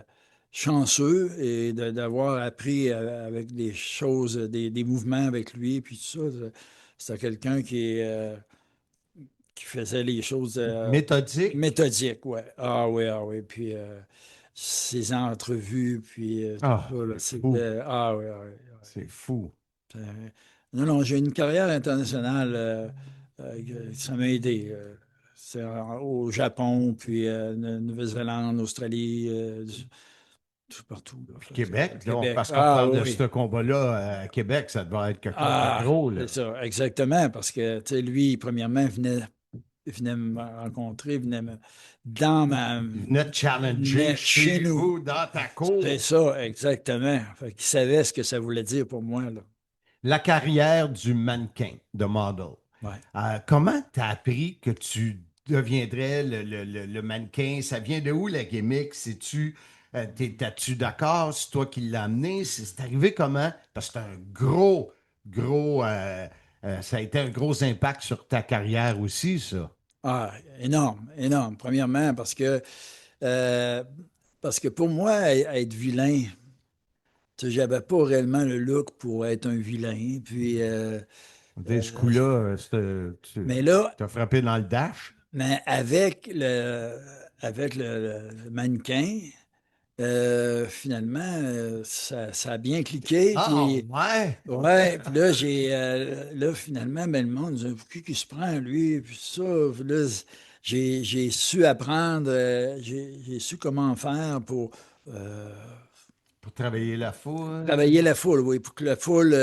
chanceux et d'avoir appris avec des choses, des mouvements avec lui, puis tout ça. C'était quelqu'un qui faisait les choses Méthodique. méthodiques, ouais. Ah oui. Puis ses entrevues, puis Ah, tout ça, là, c'est fou. c'était. Ah oui, ah oui. C'est fou. Non, non, j'ai une carrière internationale. Ça m'a aidé. C'est au Japon, puis Nouvelle-Zélande, Australie, tout partout. Là. Puis Québec, là, Québec. parce qu'on Ah parle de oui. ce combat-là à Québec, ça devait être quelque chose de Ah, gros, là. c'est ça, exactement. Parce que, tu sais, lui, premièrement, il venait me rencontrer, dans ma. Il venait te Il challenger venait chez chez nous. vous, dans ta C'est cour. ça, exactement. Fait qu'il savait ce que ça voulait dire pour moi, là. La carrière du mannequin, de model. Ouais. Comment tu as appris que tu deviendrais le mannequin? Ça vient de où la gimmick? T'es-tu d'accord? C'est toi qui l'as amené? C'est arrivé comment? Parce que c'est un gros, ça a été un gros impact sur ta carrière aussi, ça. Ah, énorme, énorme. Premièrement, euh, parce que pour moi, être vilain, tu sais, j'avais pas réellement le look pour être un vilain. Puis, Dès ce euh, coup-là, mais là, tu as frappé dans le dash. mais avec le mannequin, finalement, ça a bien cliqué. Ah, Puis, ouais! ouais, puis là, là, finalement, ben, le monde dit, pour qui se prend, lui? Puis ça, puis là, j'ai su apprendre, j'ai su comment faire pour euh, Pour travailler la foule, travailler la foule, oui, pour que la foule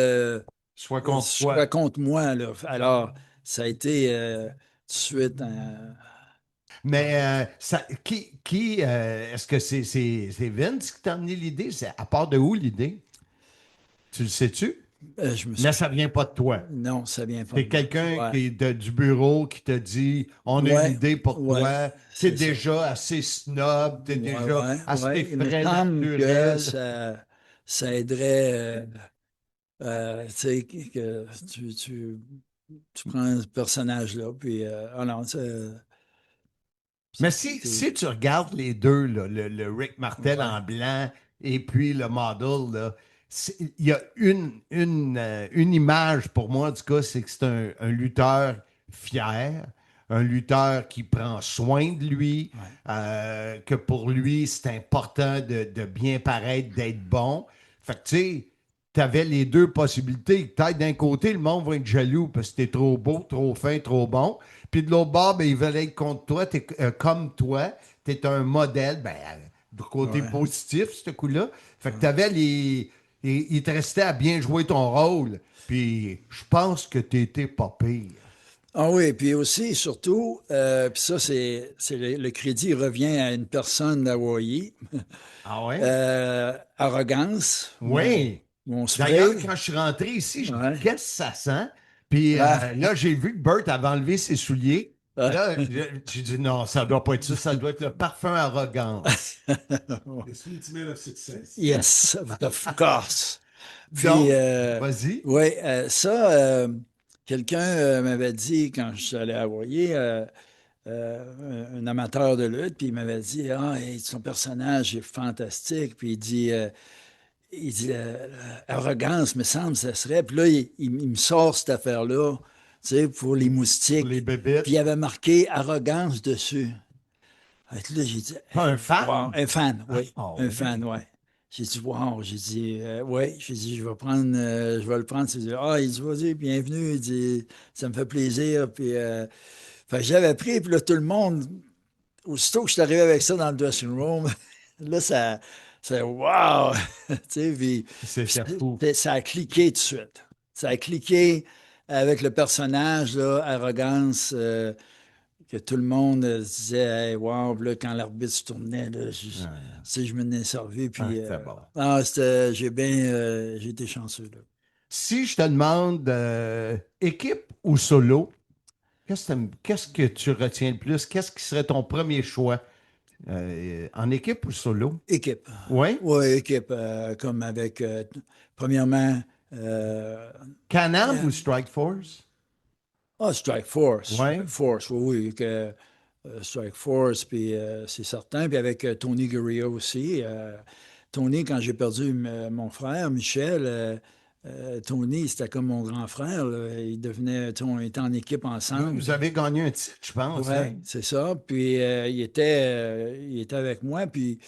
soit contre soit toi. contre moi, là. Alors, ça a été tout de suite Mais est-ce que c'est Vince qui t'a amené l'idée? À part de où l'idée? Tu le sais-tu? je me Mais suis. ça vient pas de toi. Non, ça vient pas C'est de moi. quelqu'un Ouais, qui est du bureau qui te dit, on a une ouais, idée pour ouais, toi. T'es c'est ça. déjà assez snob, t'es Ouais, déjà ouais, ouais. assez Il me frais semble que naturel. ça aiderait, tu sais, que tu prends ce personnage-là, puis, ah non, Mais si tu regardes les deux, là, le Rick Martel ouais, en blanc et puis le model, là, il y a une image pour moi, en tout cas, c'est que c'est un lutteur fier, un lutteur qui prend soin de lui, ouais, que pour lui, c'est important de bien paraître, d'être bon. Fait que tu sais, tu avais les deux possibilités. Peut-être d'un côté, le monde va être jaloux parce que t'es trop beau, trop fin, trop bon. Puis de l'autre bord, ben, ils veulent être contre toi. T'es comme toi. Tu es un modèle. Ben, du côté ouais, positif, ce coup-là. Fait que ouais. tu avais les. Il te restait à bien jouer ton rôle. Puis je pense que tu étais pas pire. Ah oui, puis aussi, surtout, puis ça, c'est le crédit revient à une personne d'Hawaï. Ah ouais? Arrogance, Oui. mon D'ailleurs, spray. quand je suis rentré ici, je dis Ouais. qu'est-ce que ça sent? Puis Ah. là, j'ai vu que Bert avait enlevé ses souliers. Ah. Là, j'ai dit non, ça doit pas être ça doit être le parfum arrogance. The sweet smell of success. Yes, of course. Puis, Donc, vas-y. oui, ça, quelqu'un m'avait dit quand je suis allé à Hawaii, un amateur de lutte, puis il m'avait dit, ah, hey, son personnage est fantastique. Puis arrogance, me semble, ça serait. Puis là, il me sort cette affaire-là, tu sais, pour les Pour moustiques. les bébites. Puis il avait marqué arrogance dessus. Fait que là, j'ai dit, Pas un fan? wow, un fan, oui. Ah, Un oui. fan, oui. J'ai dit, wow, j'ai dit, oui, j'ai dit, je vais le prendre. Il dit, ah, il dit, vas-y, bienvenue. Il dit, ça me fait plaisir. Puis, fait que j'avais pris, puis là, tout le monde, aussitôt que je suis arrivé avec ça dans le dressing room, là, wow! Tu sais, C'était fou. ça a cliqué tout de suite. Ça a cliqué avec le personnage, là, arrogance, que tout le monde se disait, hey, wow, puis là, quand l'arbitre se tournait, là, tu sais, je me n'ai servi, puis c'était bon. j'ai été chanceux, là. Si je te demande équipe ou solo, qu'est-ce que tu retiens le plus? Qu'est-ce qui serait ton premier choix? En équipe ou solo? Équipe. Oui? Oui, équipe, comme avec, premièrement, Can-Am ou Strike Force? Strike Force. Ouais. Strike Force, oui, oui. Strike Force, puis c'est certain. Puis avec Tony Gurria aussi. Tony, quand j'ai perdu mon frère, Michel, Tony, c'était comme mon grand frère, là. On était en équipe ensemble. Vous avez gagné un titre, je pense. Oui, Hein? c'est ça. Puis il était avec moi, puis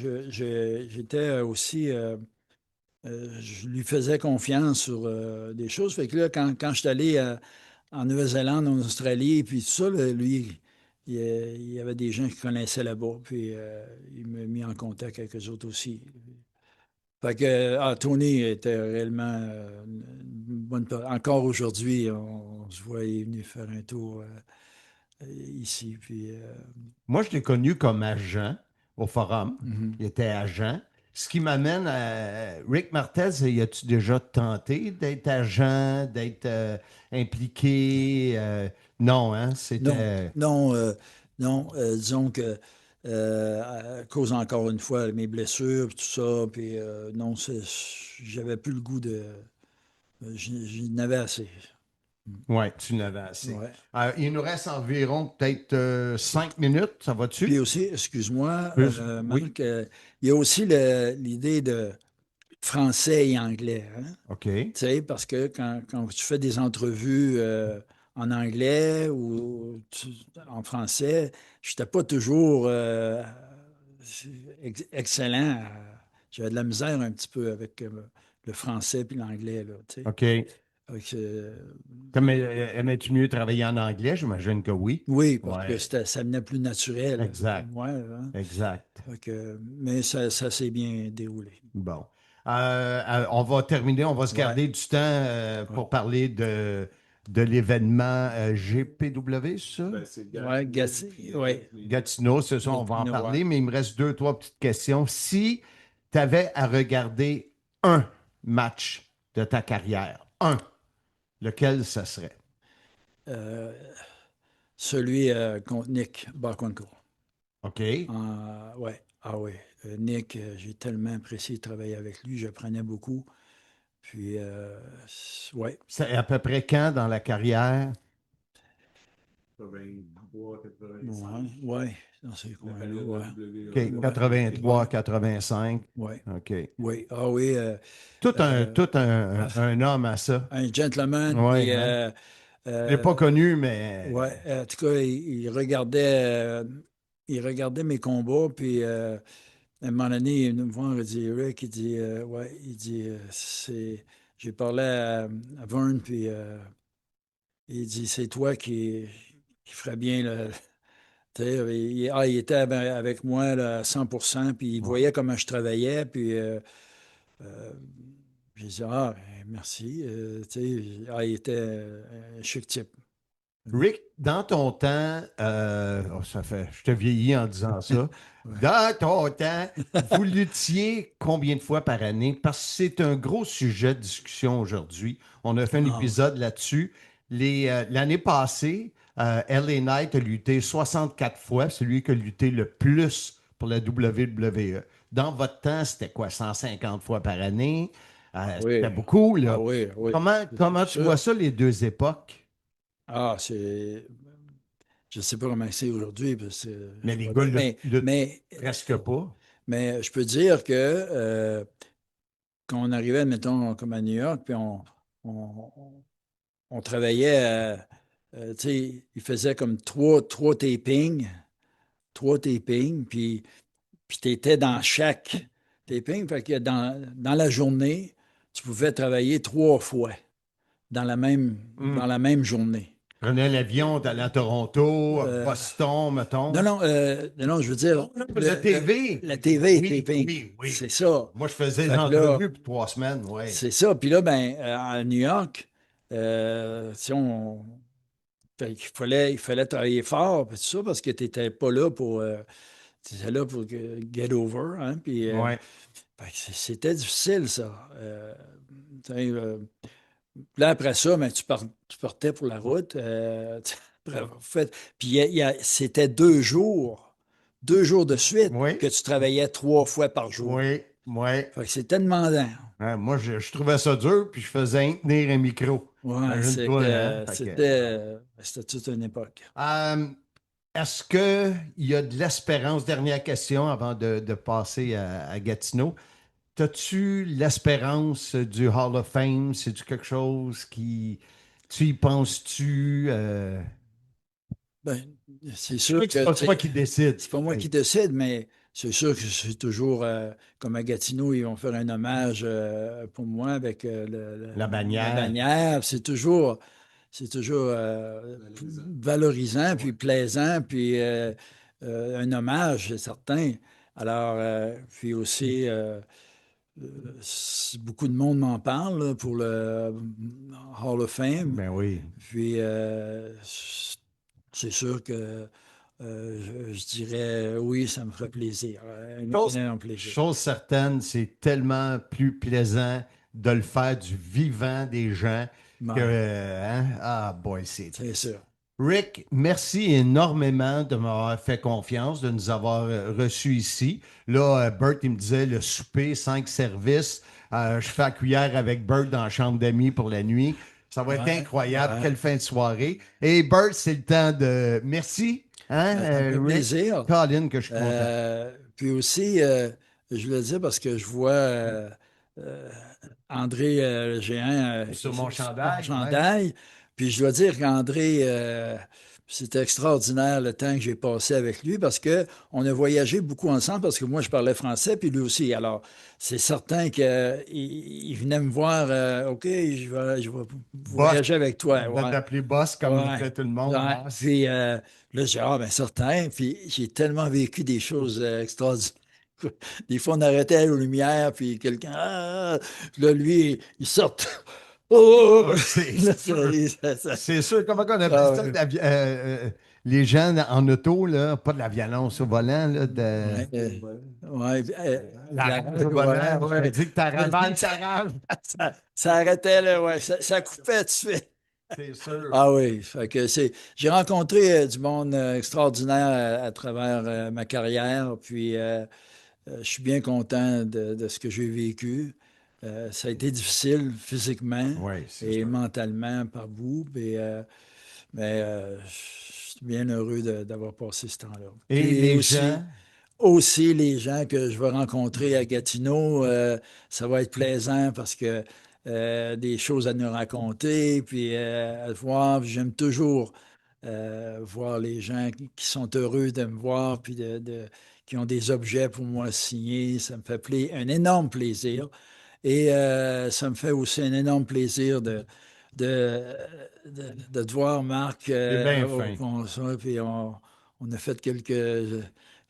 j'étais aussi. Je lui faisais confiance sur des choses. Fait que là, quand je suis allé en Nouvelle-Zélande, en Australie, puis tout ça, là, lui, il y avait des gens qui connaissaient là-bas, puis il m'a mis en contact avec eux autres aussi. Fait que Tony était réellement une encore aujourd'hui, on se voit, il est venu faire un tour ici. Puis, Moi, je l'ai connu comme agent au Forum. mhm. Il était agent. Ce qui m'amène à Rick Martel, y as-tu déjà tenté d'être agent, d'être impliqué? Non, hein? Non, C'était. non, non. Disons que à cause encore une fois mes blessures, puis tout ça, puis non, j'avais plus le goût de. J'en avais assez. Oui, tu n'avais assez. Ouais. Il nous reste environ peut-être 5 minutes. Ça va-tu? Puis aussi, excuse-moi, Oui. Marc, il y a aussi l'idée de français et anglais. Hein? OK. Tu sais, parce que quand tu fais des entrevues en anglais ou en français, je n'étais pas toujours excellent. J'avais de la misère un petit peu avec le français puis l'anglais, là, tu sais. OK. Fait que, Aimais-tu mieux travailler en anglais? J'imagine que oui. oui, parce Ouais. que ça venait plus naturel. Exact. Ouais, hein. Exact. Fait mais ça s'est bien déroulé. Bon. On va terminer, on va se garder Ouais. du temps pour parler de l'événement GPW, c'est ça? Ben, c'est Ouais, ouais. Gatineau, c'est ça, on va en Gatineau, parler, ouais. mais il me reste 2, 3 petites questions. Si tu avais à regarder un match de ta carrière, lequel ça serait? Euh, celui contre Nick Barkonko. OK. Ouais. Ah oui. Nick, j'ai tellement apprécié de travailler avec lui. J'apprenais beaucoup. Puis, ouais. C'est à peu près quand dans la carrière? 83, Ouais. 85. Ouais. Dans ces La coins-là. période Ouais. de OK, WWE. 83, 85. Ouais. OK. Oui. Ah oui. Tout un homme à ça. Un gentleman. Ouais, Puis, hein? Je l'ai pas connu, mais. ouais. En tout cas, il regardait mes combats. Puis, à un moment donné, il me voir, il dit, Rick, il dit, ouais, il dit, j'ai parlé à Vern, puis il dit, c'est toi qui ferais bien le. Tu sais, il était avec moi là, à 100%, puis il Ouais. voyait comment je travaillais, puis euh, j'ai dit, ben, merci. Tu sais, il était un chic type. Rick, dans ton temps, ça fait, je te vieillis en disant ça. Ouais. Dans ton temps, vous luttiez combien de fois par année? Parce que c'est un gros sujet de discussion aujourd'hui. On a fait un Ah, épisode là-dessus. L'année passée, LA Knight a lutté 64 fois. C'est lui qui a lutté le plus pour la WWE. Dans votre temps, c'était quoi, 150 fois par année? C'était oui. beaucoup, Ah là. oui, oui. Comment C'est tu vois sûr. ça, les deux époques? Ah, c'est. Je ne sais pas comment c'est aujourd'hui, parce que je Mais suis les pas gars là. luttent presque pas. Mais je peux dire que quand on arrivait, mettons, comme à New York, puis on, on travaillait, tu sais, il faisait comme trois tapings, puis tu étais dans chaque taping. Fait que dans la journée, tu pouvais travailler 3 fois dans Hmm. la même journée. Prenais l'avion, t'allais à Toronto, Euh, Boston, non, mettons. non, non, non, je veux dire, Le TV. la TV Oui, taping, oui, oui. c'est ça. Moi, je faisais Fait que là, l'entrevue pour 3 semaines, oui. c'est ça. Puis là, ben, à New York, si on, fait qu'il il fallait travailler fort, puis tout ça, parce que tu n'étais pas là pour, tu étais là pour get over, hein, puis Ouais. fait que c'était difficile, ça. Tu sais, là, après ça, ben, tu partais pour la route. Après avoir puis c'était 2 jours de suite Oui, que tu travaillais 3 fois par jour. oui, oui. Fait que c'était demandant. Hein, moi, je trouvais ça dur, puis je faisais rien que tenir un micro. Ouais, Imagine-toi, hein? c'était toute une époque. Euh, est-ce qu'il y a de l'espérance? Dernière question avant de passer à Gatineau. T'as-tu l'espérance du Hall of Fame? C'est-tu quelque chose qui... Tu y penses-tu? Ben, c'est Je sais sûr que c'est que pas toi qui décide. c'est pas moi Oui. qui décide, mais c'est sûr que c'est toujours comme à Gatineau, ils vont faire un hommage pour moi avec La la bannière. bannière. C'est toujours valorisant, puis plaisant, puis un hommage, c'est certain. Alors, puis aussi, beaucoup de monde m'en parle là, pour le Hall of Fame. Ben oui. Puis, c'est sûr que je dirais oui, ça me ferait plaisir, un Chose, énorme plaisir. chose certaine, c'est tellement plus plaisant de le faire du vivant des gens que... Ouais, hein? Ah, boy, c'est c'est triste. sûr. Rick, merci énormément de m'avoir fait confiance, de nous avoir reçus ici. Là, Bert, il me disait le souper, 5 services. Je fais la cuillère avec Bert dans la chambre d'amis pour la nuit. Ça va être Ouais, incroyable. ouais. Quelle fin de soirée. Et Bert, c'est le temps de... Merci, hein, Ben, ça me fait Rick? plaisir. Colin, que je suis content. Puis aussi, je le dis parce que je vois euh, André le géant Sur mon sur mon chandail, ouais. chandail. Puis je dois dire qu'André, c'était extraordinaire le temps que j'ai passé avec lui parce que on a voyagé beaucoup ensemble parce que moi, je parlais français, puis lui aussi. Alors, c'est certain qu'il il venait me voir, OK, je vais Boss, voyager avec toi. on va Ouais. t'appeler boss comme on Ouais, fait tout le monde, ouais. boss. Puis là, j'ai dit, ah, ben certain. Puis j'ai tellement vécu des choses extraordinaires. Des fois, on arrêtait aux lumières, puis quelqu'un, puis là, lui, il sort. Oh! C'est Là, sûr. ça- C'est sûr. Comment on appelle ah, ça? ouais. Les gens en auto, là, pas de la violence au volant, là, Ouais, ouais, la la rage au rage au volant, volant. Je te ouais. dis que ta rage, ta rage. Ça arrêtait, là, ouais. Ça coupait tout de suite. C'est sûr. Ah oui, fait que j'ai rencontré du monde extraordinaire à travers ma carrière, puis je suis bien content de ce que j'ai vécu. Ça a été difficile physiquement Oui, c'est et sûr. mentalement par bout, mais je suis bien heureux d'avoir passé ce temps-là. Et Puis les gens, aussi les gens que je vais rencontrer à Gatineau, ça va être plaisant parce que des choses à nous raconter, puis à voir. J'aime toujours voir les gens qui sont heureux de me voir, puis qui ont des objets pour moi signés. Ça me fait un énorme plaisir. Et ça me fait aussi un énorme plaisir de, de te voir, Marc, c'est bien au fin. concert. Puis on a fait quelques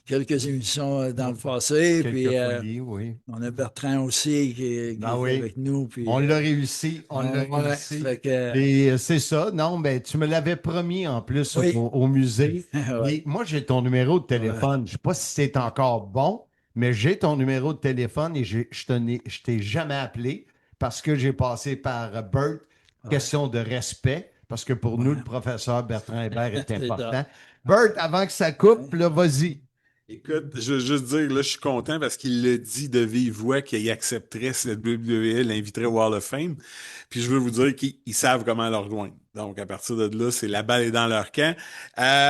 quelques émissions dans le passé. Quelques Puis folies, oui. on a Bertrand aussi qui est Oui. avec nous. Puis, on l'a réussi. On l'a réussi. Et c'est ça. Non, ben, tu me l'avais promis en plus au musée. Ouais. Et moi, j'ai ton numéro de téléphone. Je ne sais pas si c'est encore bon, mais j'ai ton numéro de téléphone et je t'ai jamais appelé parce que j'ai passé par Bert. Question de respect, parce que pour nous, le professeur Bertrand Hébert est important. Bert, avant que ça coupe, là, vas-y. Écoute, je veux juste dire, là, je suis content parce qu'il le dit de vive voix qu'il accepterait si la WWE l'inviterait au Hall of Fame. Puis je veux vous dire qu'ils savent comment le rejoindre. Donc, à partir de là, c'est la balle est dans leur camp.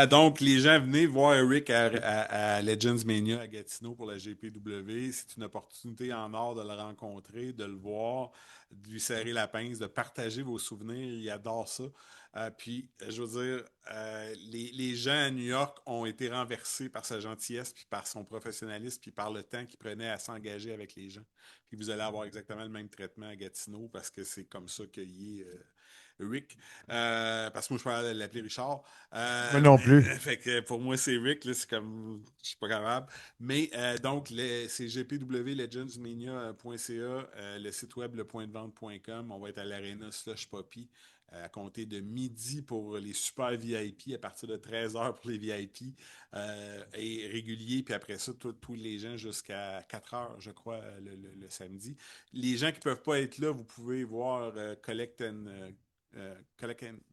Donc, les gens, venez voir Eric à Legends Mania à Gatineau pour la GPW. C'est une opportunité en or de le rencontrer, de le voir, de lui serrer la pince, de partager vos souvenirs. Il adore ça. Puis, je veux dire, les gens à New York ont été renversés par sa gentillesse, puis par son professionnalisme, puis par le temps qu'il prenait à s'engager avec les gens. Puis vous allez avoir exactement le même traitement à Gatineau, parce que c'est comme ça qu'il est Rick. Parce que moi, je peux l'appeler Richard. Moi non plus. Fait que pour moi, c'est Rick, là, c'est comme, je suis pas capable. Mais donc, c'est gpwlegendsmania.ca, le site web lepointdevente.com. On va être à l'Arena /Poppy. À compter de midi pour les super VIP, à partir de 13h pour les VIP, et réguliers, puis après ça, tous les gens jusqu'à 4h, je crois, le samedi. Les gens qui ne peuvent pas être là, vous pouvez voir Collect and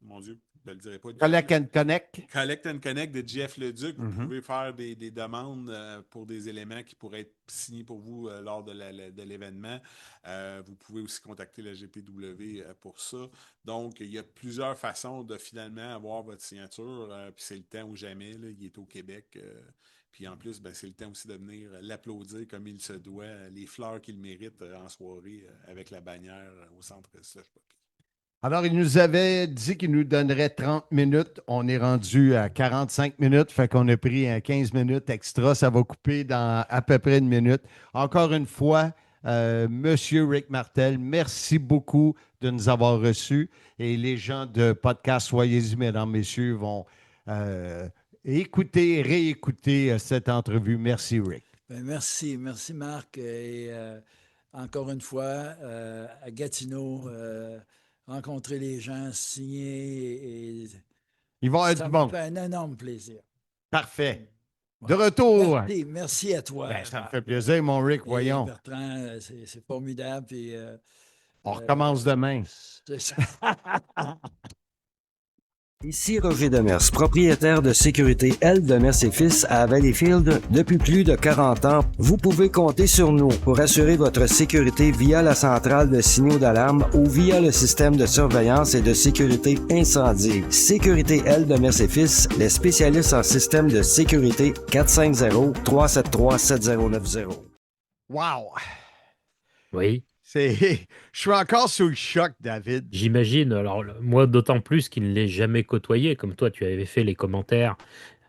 mon Dieu, je ne le dirai pas. Collect and Connect. Collect and Connect de Jeff Leduc. Vous pouvez faire des demandes pour des éléments qui pourraient être signés pour vous lors de l'événement. Vous pouvez aussi contacter la GPW pour ça. Donc, il y a plusieurs façons de finalement avoir votre signature. Puis c'est le temps ou jamais. Là, il est au Québec. Puis en plus, c'est le temps aussi de venir l'applaudir comme il se doit, les fleurs qu'il mérite en soirée avec la bannière au centre /Poppy. Alors, il nous avait dit qu'il nous donnerait 30 minutes. On est rendu à 45 minutes, fait qu'on a pris 15 minutes extra. Ça va couper dans à peu près une minute. Encore une fois, Monsieur Rick Martel, merci beaucoup de nous avoir reçus. Et les gens de podcast, soyez-y, mesdames, messieurs, vont écouter, réécouter cette entrevue. Merci, Rick. Merci Marc. Et encore une fois, à Gatineau, rencontrer les gens, signer. Ils vont être bons. Ça me fait un énorme plaisir. Parfait. De retour. Merci à toi. Ça me fait plaisir, mon Rick, voyons. Bertrand, c'est formidable. Puis, on recommence demain. C'est ça. Ici Roger Demers, propriétaire de sécurité L. Demers et Fils à Valleyfield depuis plus de 40 ans. Vous pouvez compter sur nous pour assurer votre sécurité via la centrale de signaux d'alarme ou via le système de surveillance et de sécurité incendie. Sécurité L. Demers et Fils, les spécialistes en système de sécurité 450-373-7090. Wow! Oui. Je suis encore sous le choc, David. J'imagine. Alors, moi, d'autant plus qu'il ne l'ait jamais côtoyé. Comme toi, tu avais fait les commentaires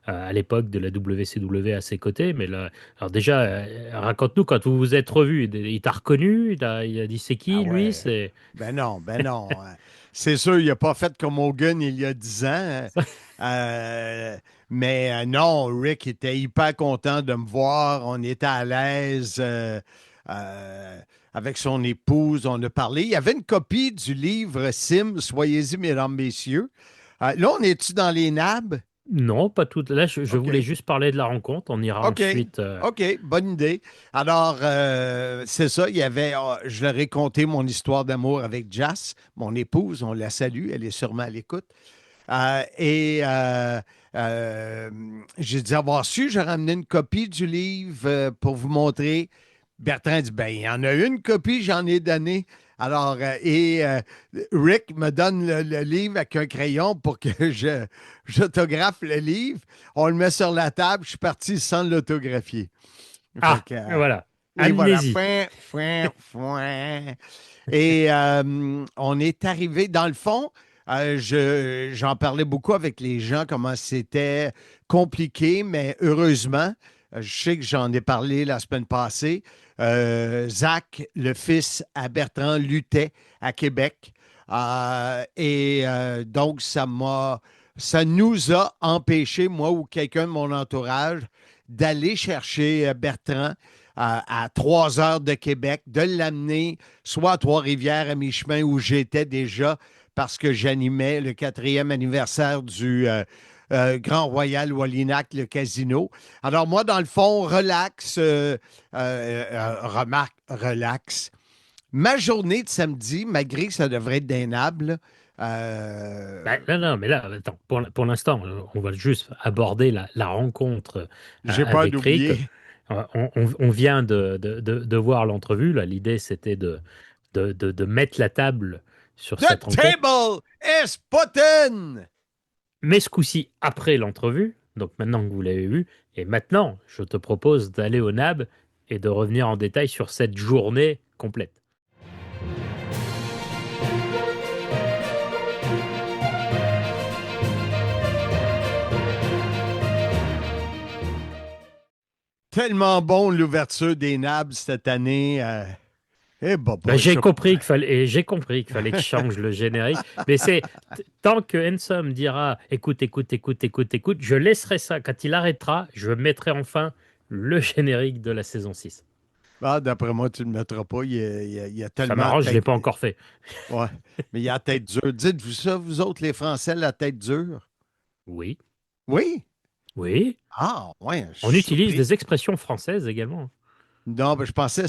à l'époque de la WCW à ses côtés. Mais là, alors déjà, raconte-nous, quand vous vous êtes revus, il t'a reconnu? Il a dit c'est qui, lui? Ben non. C'est sûr, il n'a pas fait comme Hogan il y a 10 ans. Mais non, Rick était hyper content de me voir. On était à l'aise. Avec son épouse, on a parlé. Il y avait une copie du livre Sim, soyez-y, mesdames, messieurs. Là, on est-tu dans les nabs? Non, pas tout. Là, je voulais juste parler de la rencontre. On ira ensuite. OK, bonne idée. Alors, c'est ça. Il y avait, je leur ai conté mon histoire d'amour avec Jas, mon épouse. On la salue. Elle est sûrement à l'écoute. J'ai dit avoir su, j'ai ramené une copie du livre pour vous montrer. Bertrand dit, il y en a une copie, j'en ai donné. Alors, Rick me donne le livre avec un crayon pour que j'autographe le livre. On le met sur la table, je suis parti sans l'autographier. Voilà. Et voilà. Et on est arrivé, dans le fond, j'en parlais beaucoup avec les gens, comment c'était compliqué, mais heureusement, je sais que j'en ai parlé la semaine passée. Zach, le fils à Bertrand, luttait à Québec. Donc, ça nous a empêché, moi ou quelqu'un de mon entourage, d'aller chercher Bertrand à 3 heures de Québec, de l'amener soit à Trois-Rivières, à mi-chemin où j'étais déjà, parce que j'animais le 4e anniversaire du Grand Royal Wallinac, le casino. Alors moi, dans le fond, remarque, relax. Ma journée de samedi, malgré que ça devrait être dénable, Ben, non, mais là, attends, pour l'instant, on va juste aborder la rencontre j'ai peur avec Rick. d'oublier. On vient de voir l'entrevue. Là, l'idée, c'était de mettre la table sur The cette rencontre. table is spotten! Mais ce coup-ci, après l'entrevue, donc maintenant que vous l'avez vu, et maintenant, je te propose d'aller au NAB et de revenir en détail sur cette journée complète. Tellement bon l'ouverture des NAB cette année. J'ai compris qu'il fallait que je change le générique. Mais tant que Handsome dira écoute, je laisserai ça. Quand il arrêtera, je mettrai enfin le générique de la saison 6. D'après moi, tu ne le mettras pas. Il y a tellement. Ça m'arrange, je ne l'ai pas encore fait. Ouais, mais il y a la tête dure. Dites-vous ça, vous autres, les Français, la tête dure? Oui. Oui? Oui. Ah, ouais. On utilise des expressions françaises également. Non, je pensais que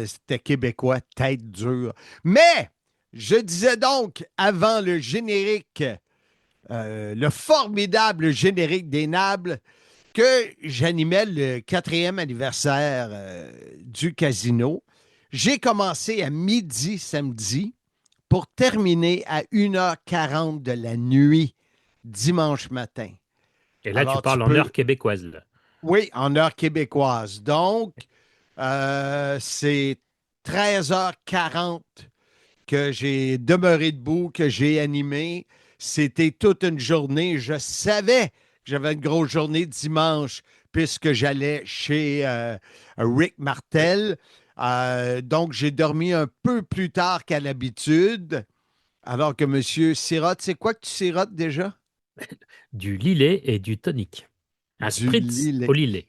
c'était québécois, tête dure. Mais, je disais donc, avant le générique, le formidable générique des Nables, que j'animais le 4e anniversaire du casino. J'ai commencé à midi samedi pour terminer à 1h40 de la nuit dimanche matin. Et là, alors, tu parles en heure québécoise. Là. Oui, en heure québécoise. Donc, c'est 13h40 que j'ai demeuré debout, que j'ai animé. C'était toute une journée. Je savais que j'avais une grosse journée dimanche puisque j'allais chez Rick Martel. Donc, j'ai dormi un peu plus tard qu'à l'habitude. Alors que M. sirote, c'est quoi que tu sirotes déjà? Du lillet et du tonic. Un spritz au lillet.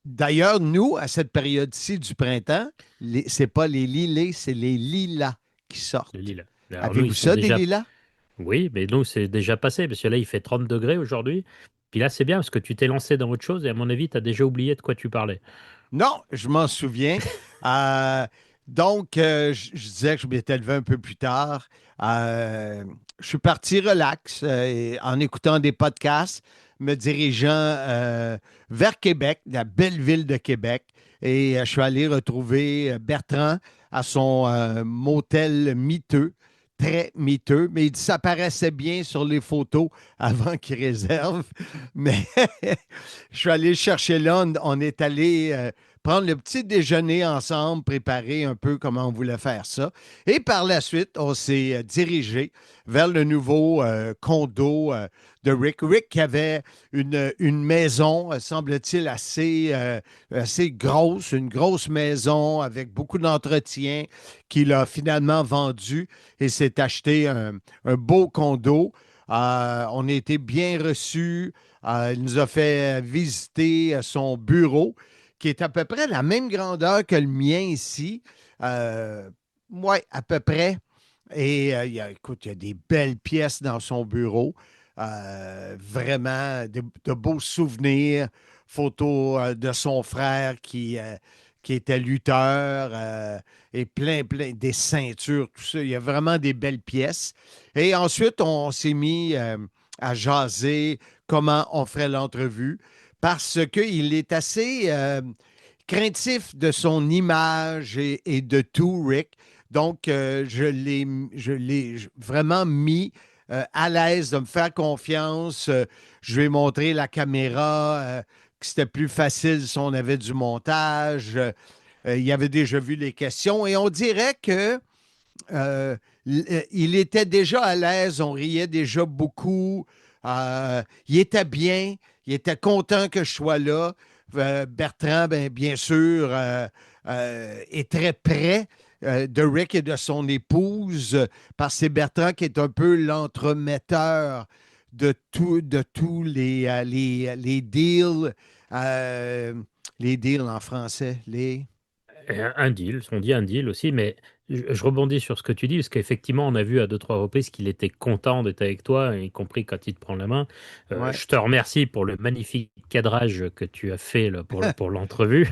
D'ailleurs, nous, à cette période-ci du printemps, c'est pas les lilets, c'est les lilas qui sortent. Le lilas. Avez-vous ça, des lilas? Oui, mais nous, c'est déjà passé, parce que là, il fait 30 degrés aujourd'hui. Puis là, c'est bien, parce que tu t'es lancé dans autre chose, et à mon avis, tu as déjà oublié de quoi tu parlais. Non, je m'en souviens. Donc, je disais que je m'étais levé un peu plus tard. Je suis parti relax en écoutant des podcasts, me dirigeant vers Québec, la belle ville de Québec. Et je suis allé retrouver Bertrand à son motel miteux, très miteux, mais il dit ça paraissait bien sur les photos avant qu'il réserve. Mais je suis allé le chercher là, on est allé prendre le petit déjeuner ensemble, préparer un peu comment on voulait faire ça. Et par la suite, on s'est dirigé vers le nouveau condo de Rick. Rick avait une maison, semble-t-il, assez grosse, une grosse maison avec beaucoup d'entretien qu'il a finalement vendu et s'est acheté un beau condo. On a été bien reçus. Il nous a fait visiter son bureau, qui est à peu près la même grandeur que le mien ici. Oui, à peu près. Et écoute, il y a des belles pièces dans son bureau. Vraiment, de beaux souvenirs. Photos de son frère qui était lutteur et plein, des ceintures, tout ça. Il y a vraiment des belles pièces. Et ensuite, on s'est mis à jaser comment on ferait l'entrevue parce qu'il est assez craintif de son image et de tout, Rick. Donc, je l'ai vraiment mis à l'aise de me faire confiance. Je lui ai montré la caméra, que c'était plus facile si on avait du montage. Il avait déjà vu les questions et on dirait que il était déjà à l'aise, on riait déjà beaucoup. Il était bien, il était content que je sois là. Bertrand, bien sûr, est très près de Rick et de son épouse, parce que c'est Bertrand qui est un peu l'entremetteur de tous les deals Euh, les deals en français, les... Un deal, on dit un deal aussi, mais je rebondis sur ce que tu dis, parce qu'effectivement, on a vu à deux, trois reprises qu'il était content d'être avec toi, y compris quand il te prend la main. Ouais. Je te remercie pour le magnifique cadrage que tu as fait là, pour l'entrevue.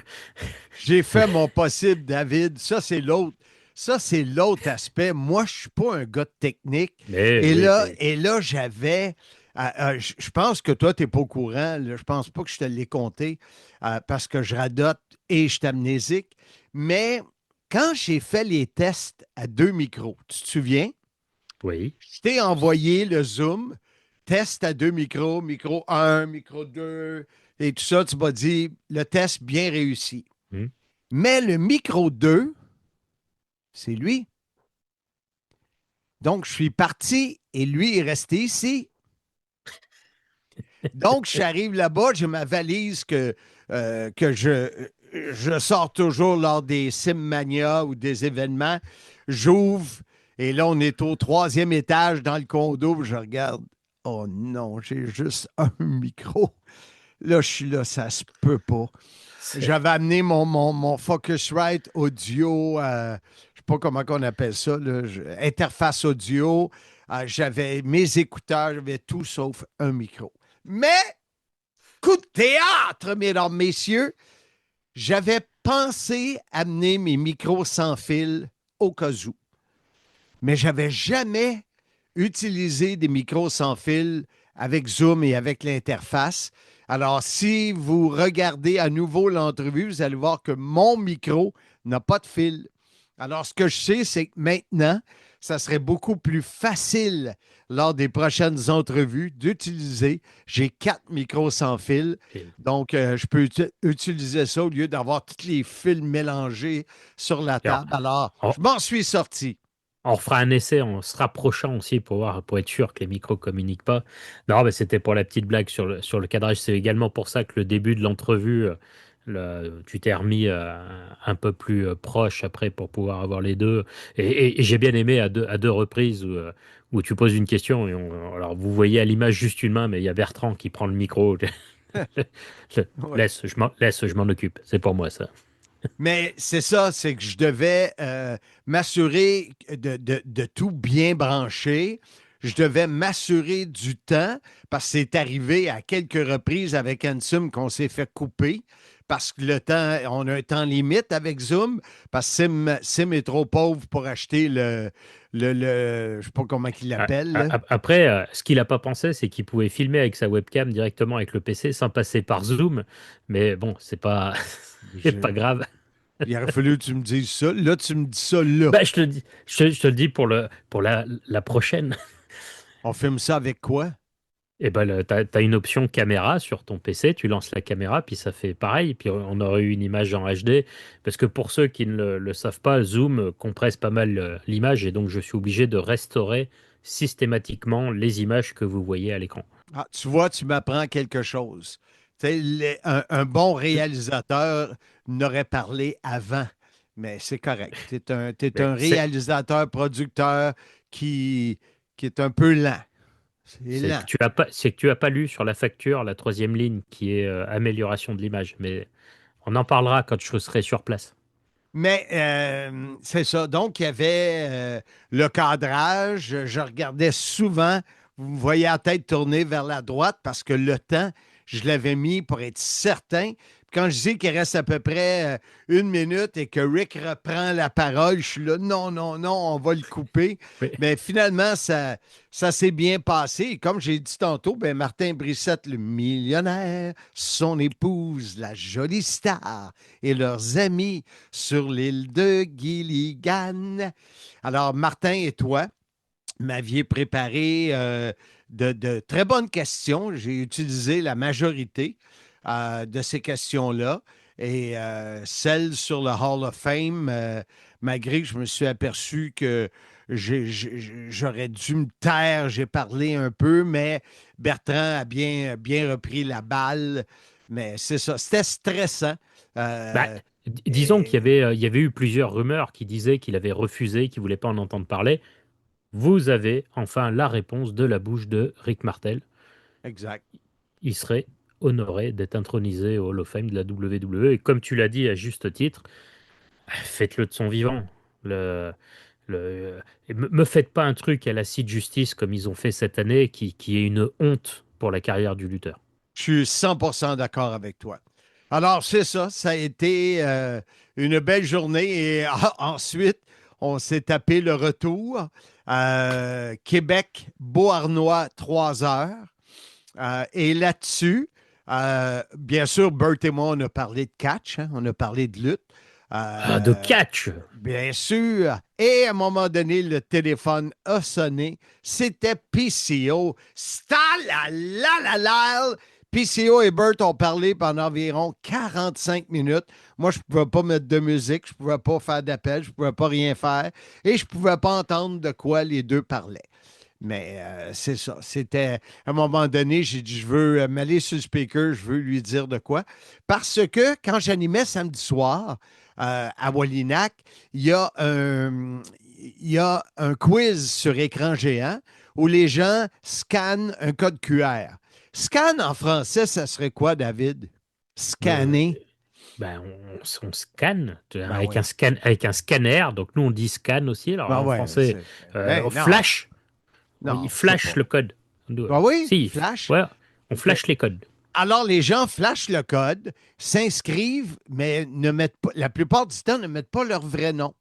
J'ai fait mon possible, David. Ça, c'est l'autre aspect. Moi, je suis pas un gars de technique. Mais Et oui, là, mais et là, j'avais. Je pense que toi, tu n'es pas au courant. Là. Je pense pas que je te l'ai compté parce que je radote et je suis amnésique. Mais quand j'ai fait les tests à deux micros, tu te souviens? oui. Je t'ai envoyé le Zoom, test à deux micros, micro un, micro 2, et tout ça. Tu m'as dit le test bien réussi. Hmm. Mais le micro 2, c'est lui. Donc, je suis parti et lui est resté ici. Donc, j'arrive là-bas, j'ai ma valise que je sors toujours lors des Simmania ou des événements. J'ouvre et là, on est au troisième étage dans le condo. Je regarde. Oh non, j'ai juste un micro. Là, je suis là, ça se peut pas. C'est- J'avais amené mon Focusrite audio, je ne sais pas comment on appelle ça, là, interface audio. J'avais mes écouteurs, j'avais tout sauf un micro. Mais, coup de théâtre, mesdames, messieurs, j'avais pensé amener mes micros sans fil au cas où. Mais j'avais jamais utilisé des micros sans fil avec Zoom et avec l'interface. Alors, si vous regardez à nouveau l'entrevue, vous allez voir que mon micro n'a pas de fil. Alors, ce que je sais, c'est que maintenant, ça serait beaucoup plus facile lors des prochaines entrevues d'utiliser. J'ai 4 micros sans fil. Donc, je peux utiliser ça au lieu d'avoir tous les fils mélangés sur la Alors, table. Alors, on, je m'en suis sorti. on fera un essai en se rapprochant aussi pour voir, pour être sûr que les micros communiquent pas. Non, mais c'était pour la petite blague sur le cadrage. C'est également pour ça que le début de l'entrevue, tu t'es remis un peu plus proche après pour pouvoir avoir les deux. Et j'ai bien aimé à deux reprises où tu poses une question. Alors, vous voyez à l'image juste une main, mais il y a Bertrand qui prend le micro. Oui. Laisse, je m'en occupe. C'est pour moi, ça. Mais c'est ça, c'est que je devais m'assurer de tout bien brancher. Je devais m'assurer du temps parce que c'est arrivé à quelques reprises avec Ansem qu'on s'est fait couper parce que le temps, on a un temps limite avec Zoom parce que Sim est trop pauvre pour acheter je sais pas comment il l'appelle, là. Après, ce qu'il n'a pas pensé, c'est qu'il pouvait filmer avec sa webcam directement avec le PC sans passer par Zoom. Mais bon, c'est pas, c'est pas Je- grave. il aurait fallu que tu me dises ça. Là, tu me dis ça là. Bah, je te le dis, je te le dis pour la prochaine. On filme ça avec quoi? Et ben, t'as une option caméra sur ton PC, tu lances la caméra, puis ça fait pareil, puis on aurait eu une image en HD. Parce que pour ceux qui ne le savent pas, Zoom compresse pas mal l'image, et donc je suis obligé de restaurer systématiquement les images que vous voyez à l'écran. Ah, tu vois, tu m'apprends quelque chose. Tu sais, un bon réalisateur n'aurait parlé avant, mais c'est correct. T'es Mais un réalisateur, producteur qui, qui est un peu lent. C'est c'est lent. que c'est que tu as pas lu sur la facture la troisième ligne qui est amélioration de l'image. Mais on en parlera quand je serai sur place. Mais c'est ça. Donc, il y avait le cadrage. Je regardais souvent. Vous me voyez la tête tourner vers la droite parce que le temps, je l'avais mis pour être certain. Puis quand je dis qu'il reste à peu près 1 minute et que Rick reprend la parole, je suis là, non, non, non, on va le couper. Oui. Mais finalement, ça s'est bien passé. Et comme j'ai dit tantôt, ben Martin Brissette, le millionnaire, son épouse, la jolie star, et leurs amis sur l'île de Gilligan. Alors, Martin et toi m'aviez préparé de très bonnes questions. J'ai utilisé la majorité de ces questions-là. Et celle sur le Hall of Fame, malgré que je me suis aperçu que j'aurais dû me taire, j'ai parlé un peu, mais Bertrand a bien repris la balle. Mais c'est ça, c'était stressant. Bah, Euh, disons qu'il y et- avait, il y avait eu plusieurs rumeurs qui disaient qu'il avait refusé, qu'il voulait pas en entendre parler. Vous avez enfin la réponse de la bouche de Rick Martel. exact. Il serait honoré d'être intronisé au Hall of Fame de la WWE. Et comme tu l'as dit à juste titre, faites-le de son vivant. Le, et me faites pas un truc à la Sid Justice comme ils ont fait cette année qui est une honte pour la carrière du lutteur. Je suis 100% d'accord avec toi. Alors, c'est ça. Ça a été une belle journée. Et ensuite, on s'est tapé le retour. Québec, Beauharnois, 3 heures. Et là-dessus, bien sûr, Bert et moi, on a parlé de catch, hein, on a parlé de lutte. Ah, de catch! Bien sûr. Et à un moment donné, le téléphone a sonné. C'était PCO. Stalalala. PCO et Bert ont parlé pendant environ 45 minutes. Moi, je ne pouvais pas mettre de musique, je ne pouvais pas faire d'appel, je ne pouvais pas rien faire et je ne pouvais pas entendre de quoi les deux parlaient. Mais c'est ça. C'était à un moment donné, j'ai dit, je veux m'aller sur le speaker, je veux lui dire de quoi. Parce que quand j'animais samedi soir à Wallinac, il y a un quiz sur écran géant où les gens scannent un code QR. Scan en français, ça serait quoi, David? Euh, Scanner. ben, on scanne Ben avec oui. avec un scanner. Donc nous, on dit scan aussi. Alors Ben en ouais. français, Ben on non. flash. Non, Il tu peux flash pas. le code. Ben oui, Si, flash. ouais, on flash les codes. Alors, les gens flashent le code, s'inscrivent, mais ne mettent pas, la plupart du temps, ne mettent pas leur vrai nom.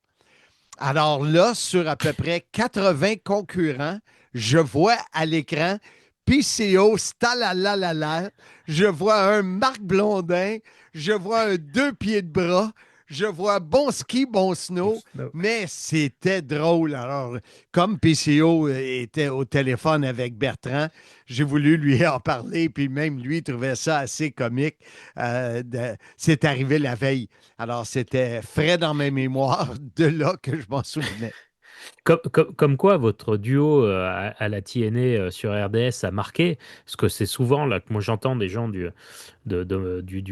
Alors là, sur à peu près 80 concurrents, je vois à l'écran PCO Stalalala, je vois un Marc Blondin, je vois un deux pieds de bras, je vois bon ski, bon snow, mais c'était drôle. Alors, comme PCO était au téléphone avec Bertrand, j'ai voulu lui en parler, puis même lui trouvait ça assez comique. C'est arrivé la veille. Alors, c'était frais dans mes mémoires, de là que je m'en souvenais. Comme quoi, votre duo à la TNA sur RDS a marqué, parce que c'est souvent là que moi j'entends des gens du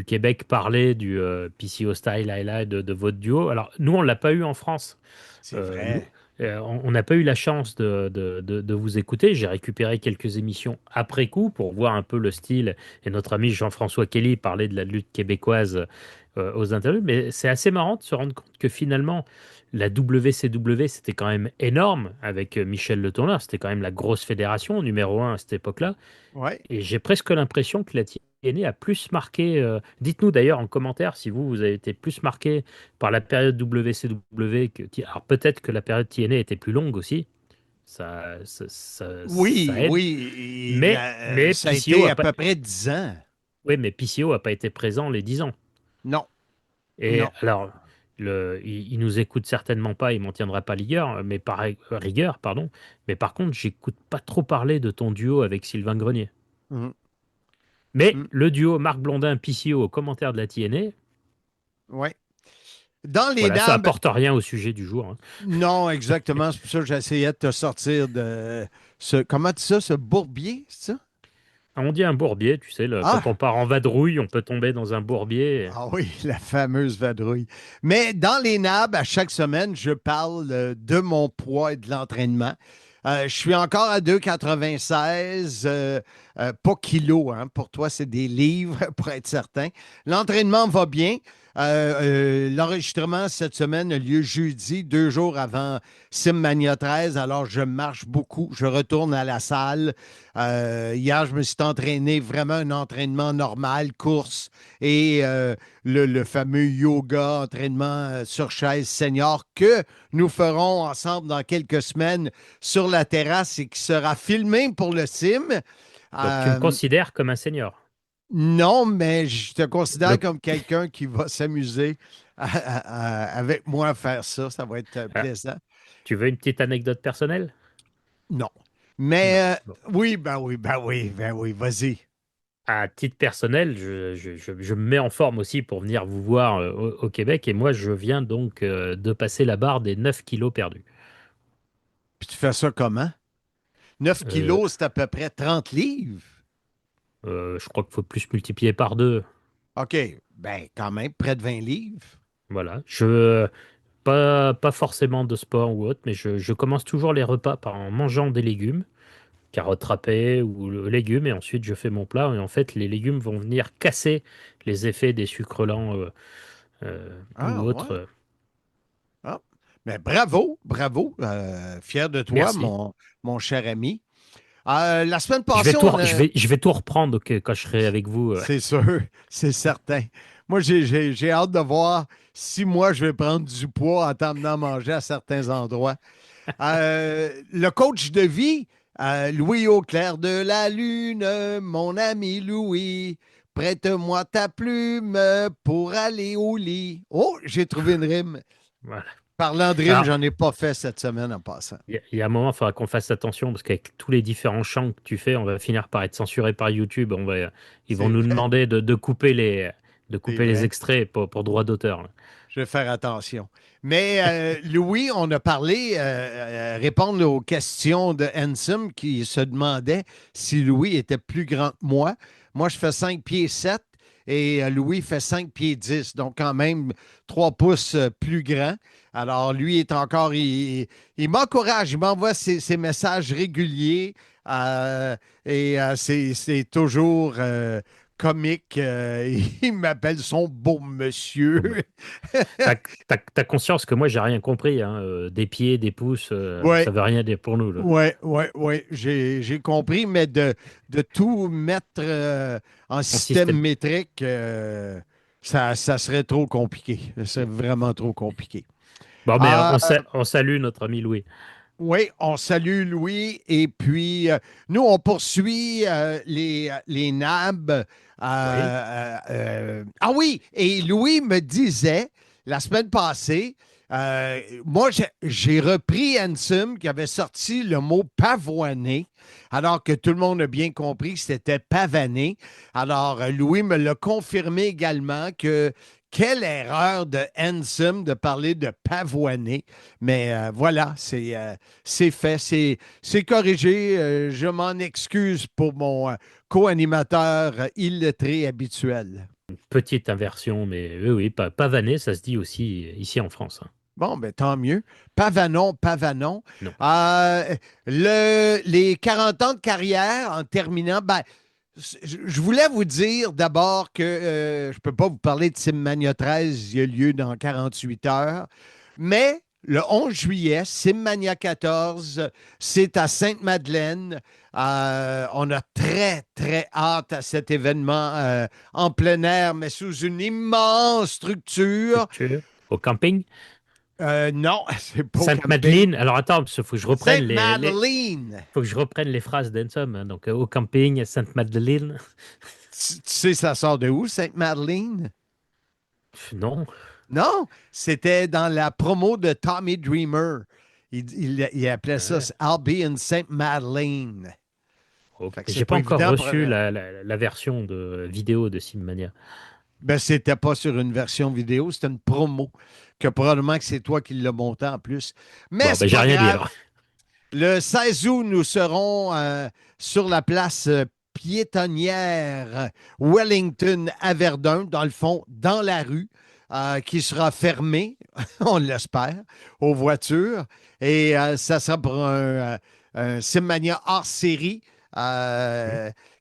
Québec parler du PCO Style Highlight de votre duo. Alors, nous, on ne l'a pas eu en France. C'est vrai. On n'a pas eu la chance de vous écouter. J'ai récupéré quelques émissions après coup pour voir un peu le style. Et notre ami Jean-François Kelly parlait de la lutte québécoise aux interviews. Mais c'est assez marrant de se rendre compte que finalement, la WCW, c'était quand même énorme avec Michel Le Tourneur. C'était quand même la grosse fédération, numéro un à cette époque-là. Ouais. Et j'ai presque l'impression que la TNA a plus marqué. Dites-nous d'ailleurs en commentaire si vous avez été plus marqué par la période WCW alors peut-être que la période TNA était plus longue aussi. Ça Oui, aide. oui. Mais Ça a PCO été a à pas. peu près 10 ans. Oui, mais PCO a pas été présent les 10 ans. Non, Et non. alors, il nous écoute certainement pas, il m'en tiendra pas rigueur, rigueur, pardon. Mais par contre, j'écoute pas trop parler de ton duo avec Sylvain Grenier. Mhm. Mais Mhm. le duo Marc Blondin PCO au commentaire de la TNA, Ouais. Dans les voilà, ça names, apporte rien au sujet du jour. Hein. non, exactement. C'est pour ça que j'essayais de te sortir de ce. Comment tu dis ça, ce bourbier, c'est ça? On dit un bourbier, tu sais, quand on Ah! part en vadrouille, on peut tomber dans un bourbier. Ah oui, la fameuse vadrouille. Mais dans les nabs, à chaque semaine, je parle de mon poids et de l'entraînement. Je suis encore à 2,96, pas kilos, hein. Pour toi, c'est des livres, pour être certain. L'entraînement va bien. L'enregistrement cette semaine a lieu jeudi, 2 jours avant Simmania 13. Alors, je marche beaucoup. Je retourne à la salle. Hier, je me suis entraîné vraiment un entraînement normal, course et le fameux yoga, entraînement sur chaise senior que nous ferons ensemble dans quelques semaines sur la terrasse et qui sera filmé pour le CIM. Donc tu me Euh, considères comme un senior. non, mais je te considère Le- comme quelqu'un qui va s'amuser avec moi à faire ça. Ça va être Ah, plaisant. tu veux une petite anecdote personnelle? Non. Non. Mais Bon. oui, ben oui, vas-y. À titre personnel, je me mets en forme aussi pour venir vous voir au Québec et moi je viens donc de passer la barre des 9 kilos perdus. Puis tu fais ça comment? 9 Euh, kilos, c'est à peu près 30 livres. je crois qu'il faut plus multiplier par deux. OK. Ben, quand même, près de 20 livres. Voilà. Pas forcément de sport ou autre, mais je commence toujours les repas par en mangeant des légumes. carottes râpées ou le légume, et ensuite je fais mon plat. Et en fait, les légumes vont venir casser les effets des sucres lents ou Ah, ouais. autres. Ah. Mais bravo, bravo. Fier de toi, Merci. mon cher ami. La semaine Je vais passée, tout, je vais tout reprendre quand je serai avec vous. c'est sûr, c'est certain. Moi, j'ai hâte de voir si moi, je vais prendre du poids en t'emmenant manger à certains endroits. Le coach de vie, Louis Auclair de la Lune, mon ami Louis, prête-moi ta plume pour aller au lit. Oh, j'ai trouvé une rime. Voilà. Parlant de rime, Alors, j'en ai pas fait cette semaine en passant. il y a un moment, il faudra qu'on fasse attention parce qu'avec tous les différents chants que tu fais, on va finir par être censuré par YouTube. Ils vont C'est nous vrai, demander de c'est couper les vrai. extraits pour droit d'auteur, là. Je vais faire attention. Mais Louis, on a parlé, répondre aux questions de Hansom qui se demandait si Louis était plus grand que moi. Moi, je fais 5 pieds 7 et Louis fait 5 pieds 10, donc quand même 3 pouces plus grand. Alors, lui est encore, il m'encourage, il m'envoie ses messages réguliers c'est toujours comique. Il m'appelle son beau monsieur. Bon, bah, t'as conscience que moi, j'ai rien compris, hein, des pieds, des pouces, Ouais, ça veut rien dire pour nous, là. ouais. J'ai compris, mais de tout mettre en En système système. métrique, ça serait trop compliqué. Ça serait vraiment trop compliqué. Bon, mais Ah, on salue notre ami Louis. oui, on salue Louis. Et puis, nous, on poursuit les NAB. Oui. Ah oui, et Louis me disait la semaine passée, moi, j'ai repris Ansem qui avait sorti le mot pavoiner, alors que tout le monde a bien compris que c'était pavaner. Alors, Louis me l'a confirmé également que quelle erreur de Ansem de parler de pavoiner. Mais voilà, c'est fait, c'est corrigé. Je m'en excuse pour mon co-animateur illettré habituel. Petite inversion, mais oui, oui, pavané, ça se dit aussi ici en France, hein. Bon, ben tant mieux. Pavanon, Pavanon. Non. Les 40 ans de carrière, en terminant, ben, je voulais vous dire d'abord que je ne peux pas vous parler de Simmania 13, il y a lieu dans 48 heures, mais le 11 juillet, Simmania 14, c'est à Sainte-Madeleine. On a très, très hâte à cet événement en plein air, mais sous une immense structure. Structure. Au camping. Non, c'est pas au camping. Sainte-Madeleine. Alors attends, parce qu'il faut que je reprenne Sainte-Madeleine. faut que je reprenne les phrases d'Ensom, hein. Donc, au camping, Sainte-Madeleine. Tu sais, ça sort de où, Sainte-Madeleine? Non. Non, c'était dans la promo de Tommy Dreamer. Il appelait ça Ah, I'll be in Saint Madeleine. ok. Fait que c'est J'ai pas pas encore évident pour. reçu la version de vidéo de Simmania. Ben, c'était pas sur une version vidéo, c'était une promo. Que probablement que c'est toi qui l'as monté en plus. Mais Bon, ben, c'est j'ai pas rien dit grave. alors. Le 16 août, nous serons sur la place piétonnière Wellington à Verdun, dans le fond, dans la rue, qui sera fermée, on l'espère, aux voitures. Et ça sera pour un Simmania hors série Oui.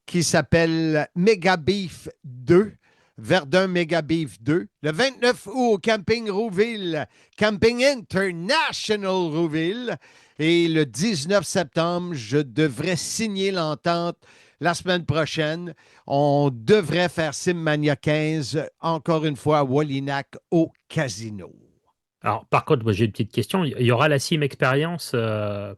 qui s'appelle Mega Beef 2. Verdun Mega Beef 2. Le 29 août au Camping Rouville, Camping International Rouville. Et le 19 septembre, je devrais signer l'entente la semaine prochaine. On devrait faire Simmania 15, encore une fois, à Wallinac au casino. Alors, par contre, moi, j'ai une petite question. Il y aura la Sim Experience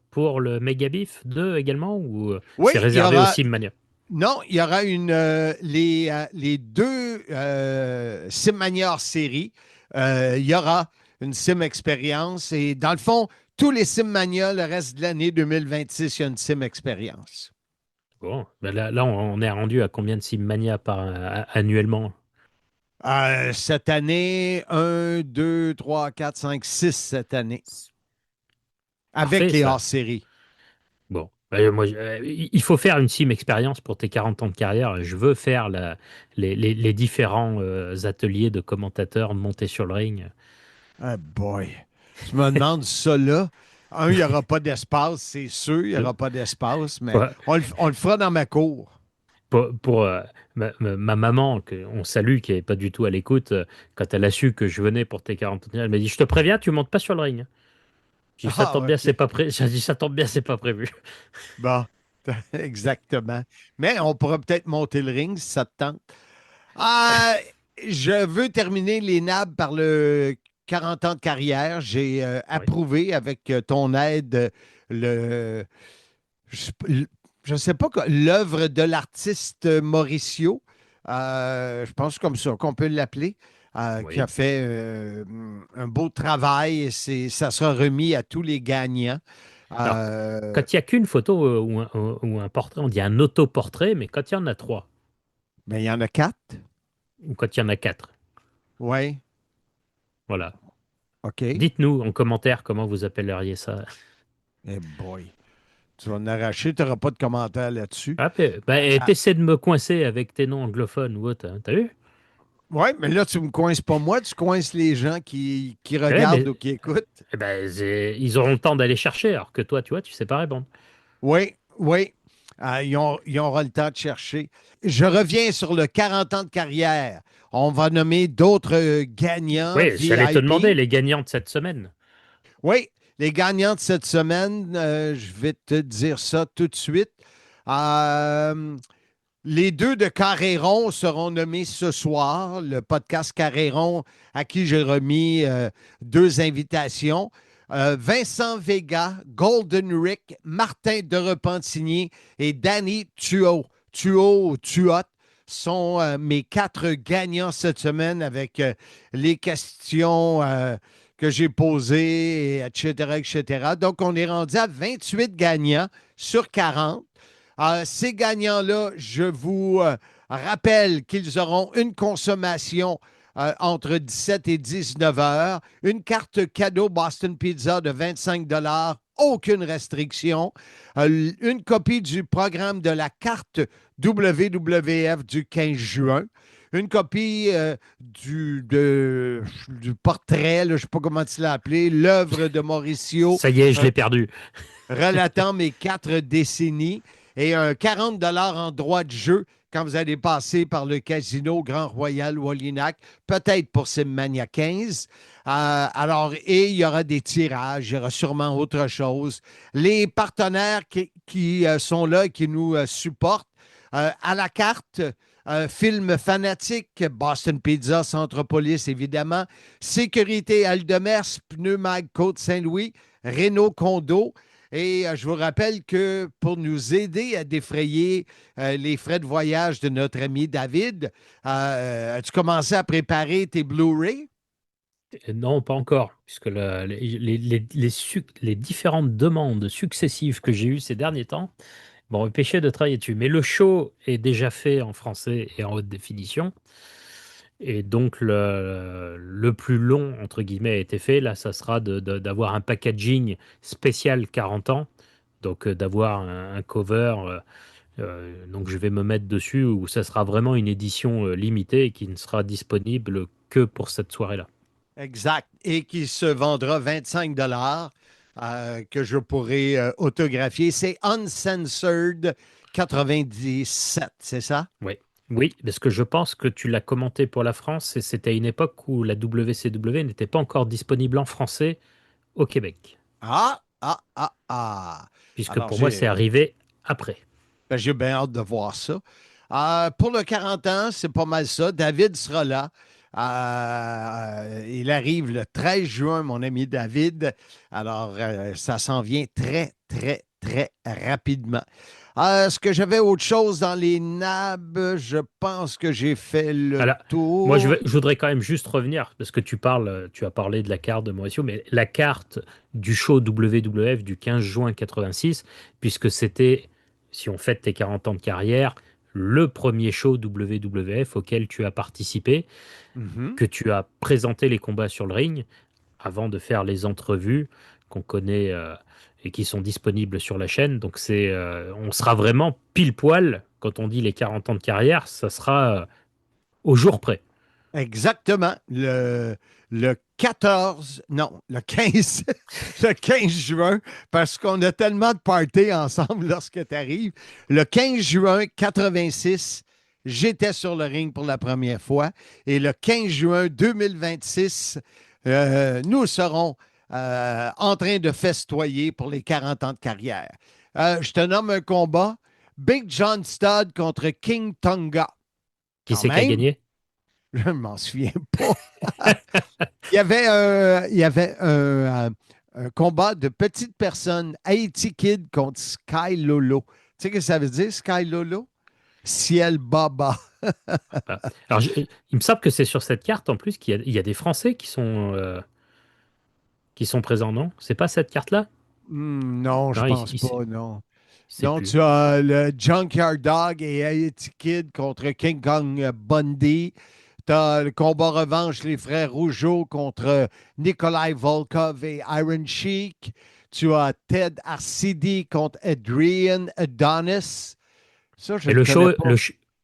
pour le Megabif 2 également ou Oui, c'est il y réservé au aura. Simmania? Non, il y aura les deux Simmania hors série. Il y aura une Sim Expérience. Et dans le fond, tous les Simmania, le reste de l'année 2026, il y a une Sim Expérience. Bon, ben là, on est rendu à combien de Simmania annuellement? Cette année, un, 2, 3, 4, 5, 6 cette année, avec Parfait, les ça. hors-séries. Bon, moi, il faut faire une sim expérience pour tes 40 ans de carrière. Je veux faire les différents ateliers de commentateurs montés sur le ring. Ah boy, je me demande ça là. Il n'y aura pas d'espace, c'est sûr, il n'y aura pas d'espace, mais Pour, on le fera dans ma cour. pour ma maman, que on salue, qui n'est pas du tout à l'écoute, quand elle a su que je venais pour tes 40 ans, elle m'a dit, je te préviens, tu montes pas sur le ring. J'ai dit, ça Ah, tombe bien, OK. c'est pas J'ai dit, ça tombe bien, c'est pas prévu. Bon, exactement. Mais on pourra peut-être monter le ring si ça te tente. Ah, je veux terminer les NAB par le 40 ans de carrière. J'ai Oui. approuvé avec ton aide le, je ne sais pas, l'œuvre de l'artiste Mauricio. Je pense comme ça qu'on peut l'appeler. Qui a Oui. fait un beau travail. Ça sera remis à tous les gagnants. Alors, Euh, quand il n'y a qu'une photo ou un portrait, on dit un autoportrait, mais quand il y en a trois, ben, il y en a quatre. ou quand il y en a quatre, Oui, voilà. OK. Dites-nous en commentaire comment vous appelleriez ça. Eh boy. Tu vas en arracher, tu n'auras pas de commentaire là-dessus. Ah, t'essaies de me coincer avec tes noms anglophones ou autre, hein, t'as vu? Oui, mais là, tu ne me coinces pas moi, tu coinces les gens qui Ouais, regardent mais ou qui écoutent. ils auront le temps d'aller chercher, alors que toi, tu vois, tu sais pas répondre. Oui, oui. Ils auront le temps de chercher. Je reviens sur le 40 ans de carrière. On va nommer d'autres gagnants Oui, j'allais te demander VIP. les gagnants de cette semaine. Oui, les gagnants de cette semaine, je vais te dire ça tout de suite. Euh, Les deux de Carréron seront nommés ce soir. Le podcast Carréron, à qui j'ai remis deux invitations. Vincent Vega, Golden Rick, Martin de Repentigny et Danny Tuot sont mes quatre gagnants cette semaine avec les questions que j'ai posées, etc., etc. Donc, on est rendu à 28 gagnants sur 40. Ces gagnants-là, je vous rappelle qu'ils auront une consommation entre 17 et 19 heures, une carte cadeau Boston Pizza de 25 aucune restriction, une copie du programme de la carte WWF du 15 juin, une copie du portrait, là, je ne sais pas comment tu l'as appelé, l'œuvre de Mauricio Ça y est, je euh, l'ai perdu. relatant mes quatre décennies et un 40 en droit de jeu quand vous allez passer par le casino Grand Royal Wallinac, peut-être pour Simmania 15. Et il y aura des tirages, il y aura sûrement autre chose. Les partenaires qui sont là, qui nous supportent, à la carte, Film Fanatique, Boston Pizza, Centropolis, évidemment, Sécurité Aldemers, Pneumag Côte-Saint-Louis, Renault Condo, et je vous rappelle que pour nous aider à défrayer les frais de voyage de notre ami David, as-tu commencé à préparer tes Blu-ray? Non, pas encore, puisque les différentes demandes successives que j'ai eues ces derniers temps m'ont empêché de travailler dessus. Mais le show est déjà fait en français et en haute définition. Et donc, le plus long, entre guillemets, a été fait. Là, ça sera d'avoir un packaging spécial 40 ans. Donc, d'avoir un cover. Donc, je vais me mettre dessus où ça sera vraiment une édition limitée et qui ne sera disponible que pour cette soirée-là. Exact. Et qui se vendra 25 que je pourrai autographier. C'est Uncensored 97, c'est ça? Oui. Oui, parce que je pense que tu l'as commenté pour la France et c'était à une époque où la WCW n'était pas encore disponible en français au Québec. Ah, ah, ah, ah. Puisque Alors, pour moi, c'est arrivé après. j'ai bien hâte de voir ça. Pour le 40 ans, c'est pas mal ça. David sera là. Il arrive le 13 juin, mon ami David. Alors, ça s'en vient très, très, très rapidement. Est-ce que j'avais autre chose dans les nabs? Je pense que j'ai fait le Alors, moi, tour. je voudrais quand même juste revenir, parce que tu as parlé de la carte de Mauricio, mais la carte du show WWF du 15 juin 86, puisque c'était, si on fête tes 40 ans de carrière, le premier show WWF auquel tu as participé, Mhm. que tu as présenté les combats sur le ring, avant de faire les entrevues qu'on connaît et qui sont disponibles sur la chaîne. Donc on sera vraiment pile poil quand on dit les 40 ans de carrière, ça sera au jour près. Exactement. Le le 15, le 15 juin, parce qu'on a tellement de parties ensemble lorsque tu arrives. Le 15 juin 86, j'étais sur le ring pour la première fois. Et le 15 juin 2026, nous serons en train de festoyer pour les 40 ans de carrière. Je te nomme un combat. Big John Studd contre King Tonga. Qui c'est qui a gagné? Je ne m'en souviens pas. Il y avait un combat de petites personnes, Haiti Kid contre Sky Lolo. Tu sais ce que ça veut dire, Sky Lolo? Ciel Baba. Alors, il me semble que c'est sur cette carte, en plus, qu'il y a des Français qui sont présents, non? C'est pas cette carte-là? Non, je pense pas, non. Donc, plus. tu as le Junkyard Dog et Haiti Kid contre King Kong Bundy. Tu as le combat revanche, les frères Rougeau contre Nikolai Volkov et Iron Sheik. Tu as Ted Arcidi contre Adrian Adonis. Ça, je et le show, pas.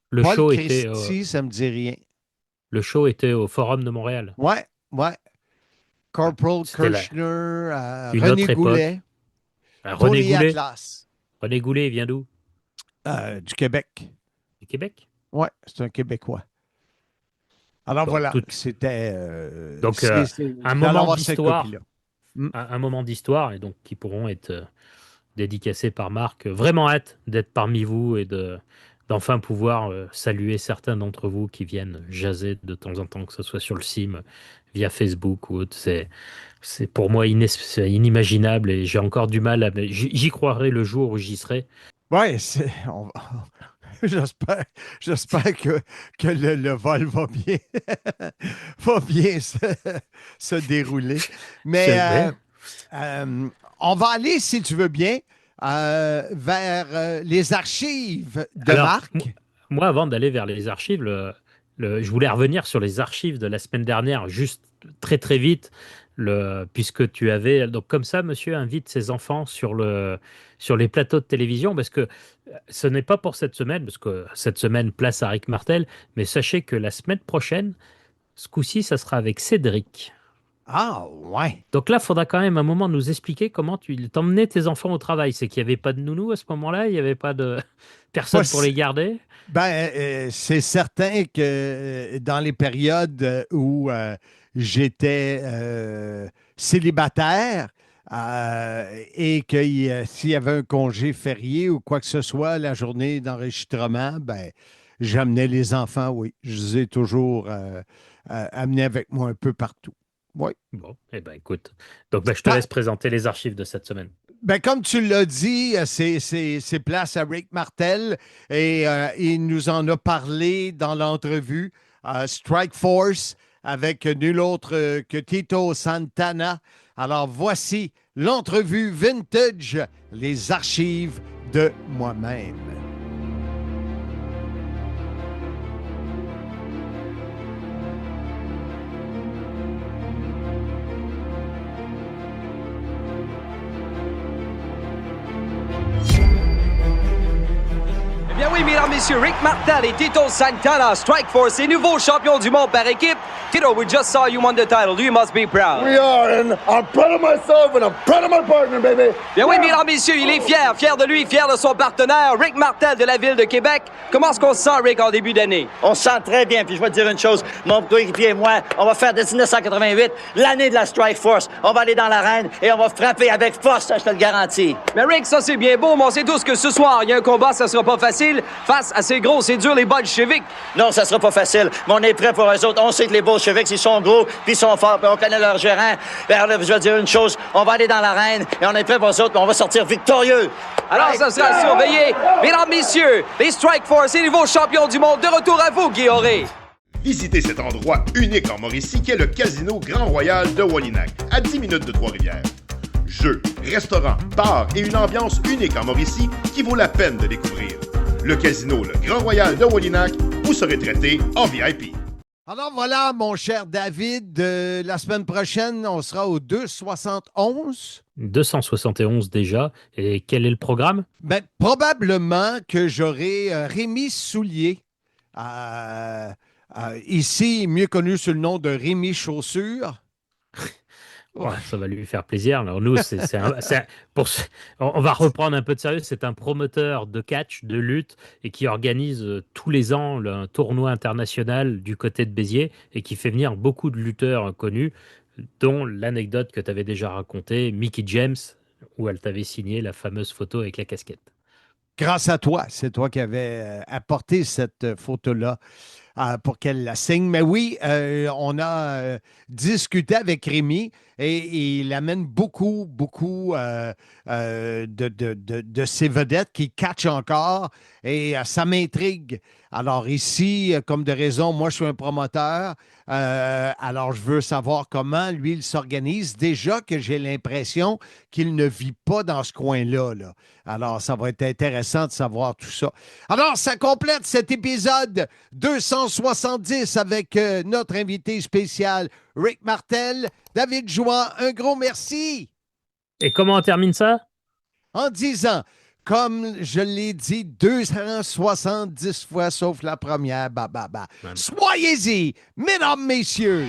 le Paul show Christie, était, ça me dit rien. le show était au Forum de Montréal. Ouais. Corporal C'était Kirchner, une René autre Goulet, René Tony Goulet. Atlas. René Goulet, il vient d'où? Du Québec. Du Québec? Oui, c'est un Québécois. Alors Bon, voilà, c'était... Donc, un moment d'histoire. Un moment d'histoire, et donc qui pourront être dédicacés par Marc. Vraiment hâte d'être parmi vous et d'enfin pouvoir saluer certains d'entre vous qui viennent jaser de temps en temps, que ce soit sur le CIM, via Facebook ou autre. C'est pour moi inimaginable et j'ai encore du mal à... J'y croirai le jour où j'y serai. Oui, j'espère que le vol va bien, se dérouler. Mais on va aller, si tu veux bien, vers les archives de Marc. Moi, avant d'aller vers les archives, je voulais revenir sur les archives de la semaine dernière, juste très très vite, puisque tu avais... Donc comme ça, monsieur invite ses enfants sur les plateaux de télévision, parce que ce n'est pas pour cette semaine, parce que cette semaine, place à Rick Martel, mais sachez que la semaine prochaine, ce coup-ci, ça sera avec Cédric. Ah, ouais. Donc là, il faudra quand même un moment nous expliquer comment tu t'emmenais tes enfants au travail. C'est qu'il n'y avait pas de nounou à ce moment-là, il n'y avait pas de personne pour les garder. C'est certain que dans les périodes où j'étais célibataire et que s'il y avait un congé férié ou quoi que ce soit, la journée d'enregistrement, j'amenais les enfants, oui. Je les ai toujours amenés avec moi un peu partout. Oui. Bon, écoute. Donc, je te laisse présenter les archives de cette semaine. Comme tu l'as dit, c'est place à Rick Martel et il nous en a parlé dans l'entrevue Strike Force avec nul autre que Tito Santana. Alors voici l'entrevue vintage, les archives de moi-même. Oui, mesdames, messieurs, Rick Martel et Tito Santana, Strike Force, et nouveaux champions du monde par équipe. Tito, we just saw you won the title. You must be proud. We are, and I'm proud of myself, and I'm proud of my partner, baby. Bien oui, mesdames, messieurs, il est fier de lui, fier de son partenaire, Rick Martel de la Ville de Québec. Comment est-ce qu'on se sent, Rick, en début d'année? On se sent très bien, puis je vais te dire une chose, mon coéquipier et moi, on va faire de 1988 l'année de la Strike Force. On va aller dans l'arène et on va frapper avec force, ça, je te le garantis. Mais Rick, ça c'est bien beau, mais on sait tous que ce soir, il y a un combat, ça sera pas facile, face à ces gros, c'est dur, les bolcheviks. Non, ça sera pas facile, mais on est prêt pour eux autres. On sait que les bolcheviks, ils sont gros, puis ils sont forts, puis on connaît leur gérant. Ben là, je vais te dire une chose, on va aller dans l'arène et on est prêt pour eux autres, puis on va sortir victorieux. Alors, ça sera surveillé. Mesdames, messieurs, les Strike Force, les nouveaux champions du monde, de retour à vous, Guy Auré. Visitez cet endroit unique en Mauricie qu'est le Casino Grand Royal de Wallinac, à 10 minutes de Trois-Rivières. Jeux, restaurants, bars et une ambiance unique en Mauricie qui vaut la peine de découvrir. Le Casino Le Grand Royal de Wallinac, vous serez traité en VIP. Alors voilà, mon cher David, la semaine prochaine, on sera au 271. 271 déjà. Et quel est le programme? Probablement que j'aurai Rémi Soulier, ici mieux connu sous le nom de Rémi Chaussures. Ouais, ça va lui faire plaisir. Alors nous, on va reprendre un peu de sérieux. C'est un promoteur de catch, de lutte, et qui organise tous les ans un tournoi international du côté de Béziers et qui fait venir beaucoup de lutteurs connus, dont l'anecdote que tu avais déjà racontée, Mickie James, où elle t'avait signé la fameuse photo avec la casquette. Grâce à toi, c'est toi qui avais apporté cette photo-là pour qu'elle la signe. Mais oui, on a discuté avec Rémi et il amène beaucoup de ces vedettes qui catchent encore et ça m'intrigue. Alors ici, comme de raison, moi je suis un promoteur, alors je veux savoir comment lui il s'organise. Déjà que j'ai l'impression qu'il ne vit pas dans ce coin-là, là. Alors ça va être intéressant de savoir tout ça. Alors ça complète cet épisode 270 avec notre invité spécial Rick Martel. David Jouan, un gros merci. Et comment on termine ça? En disant, comme je l'ai dit 270 fois, sauf la première, Soyez-y, mesdames, messieurs.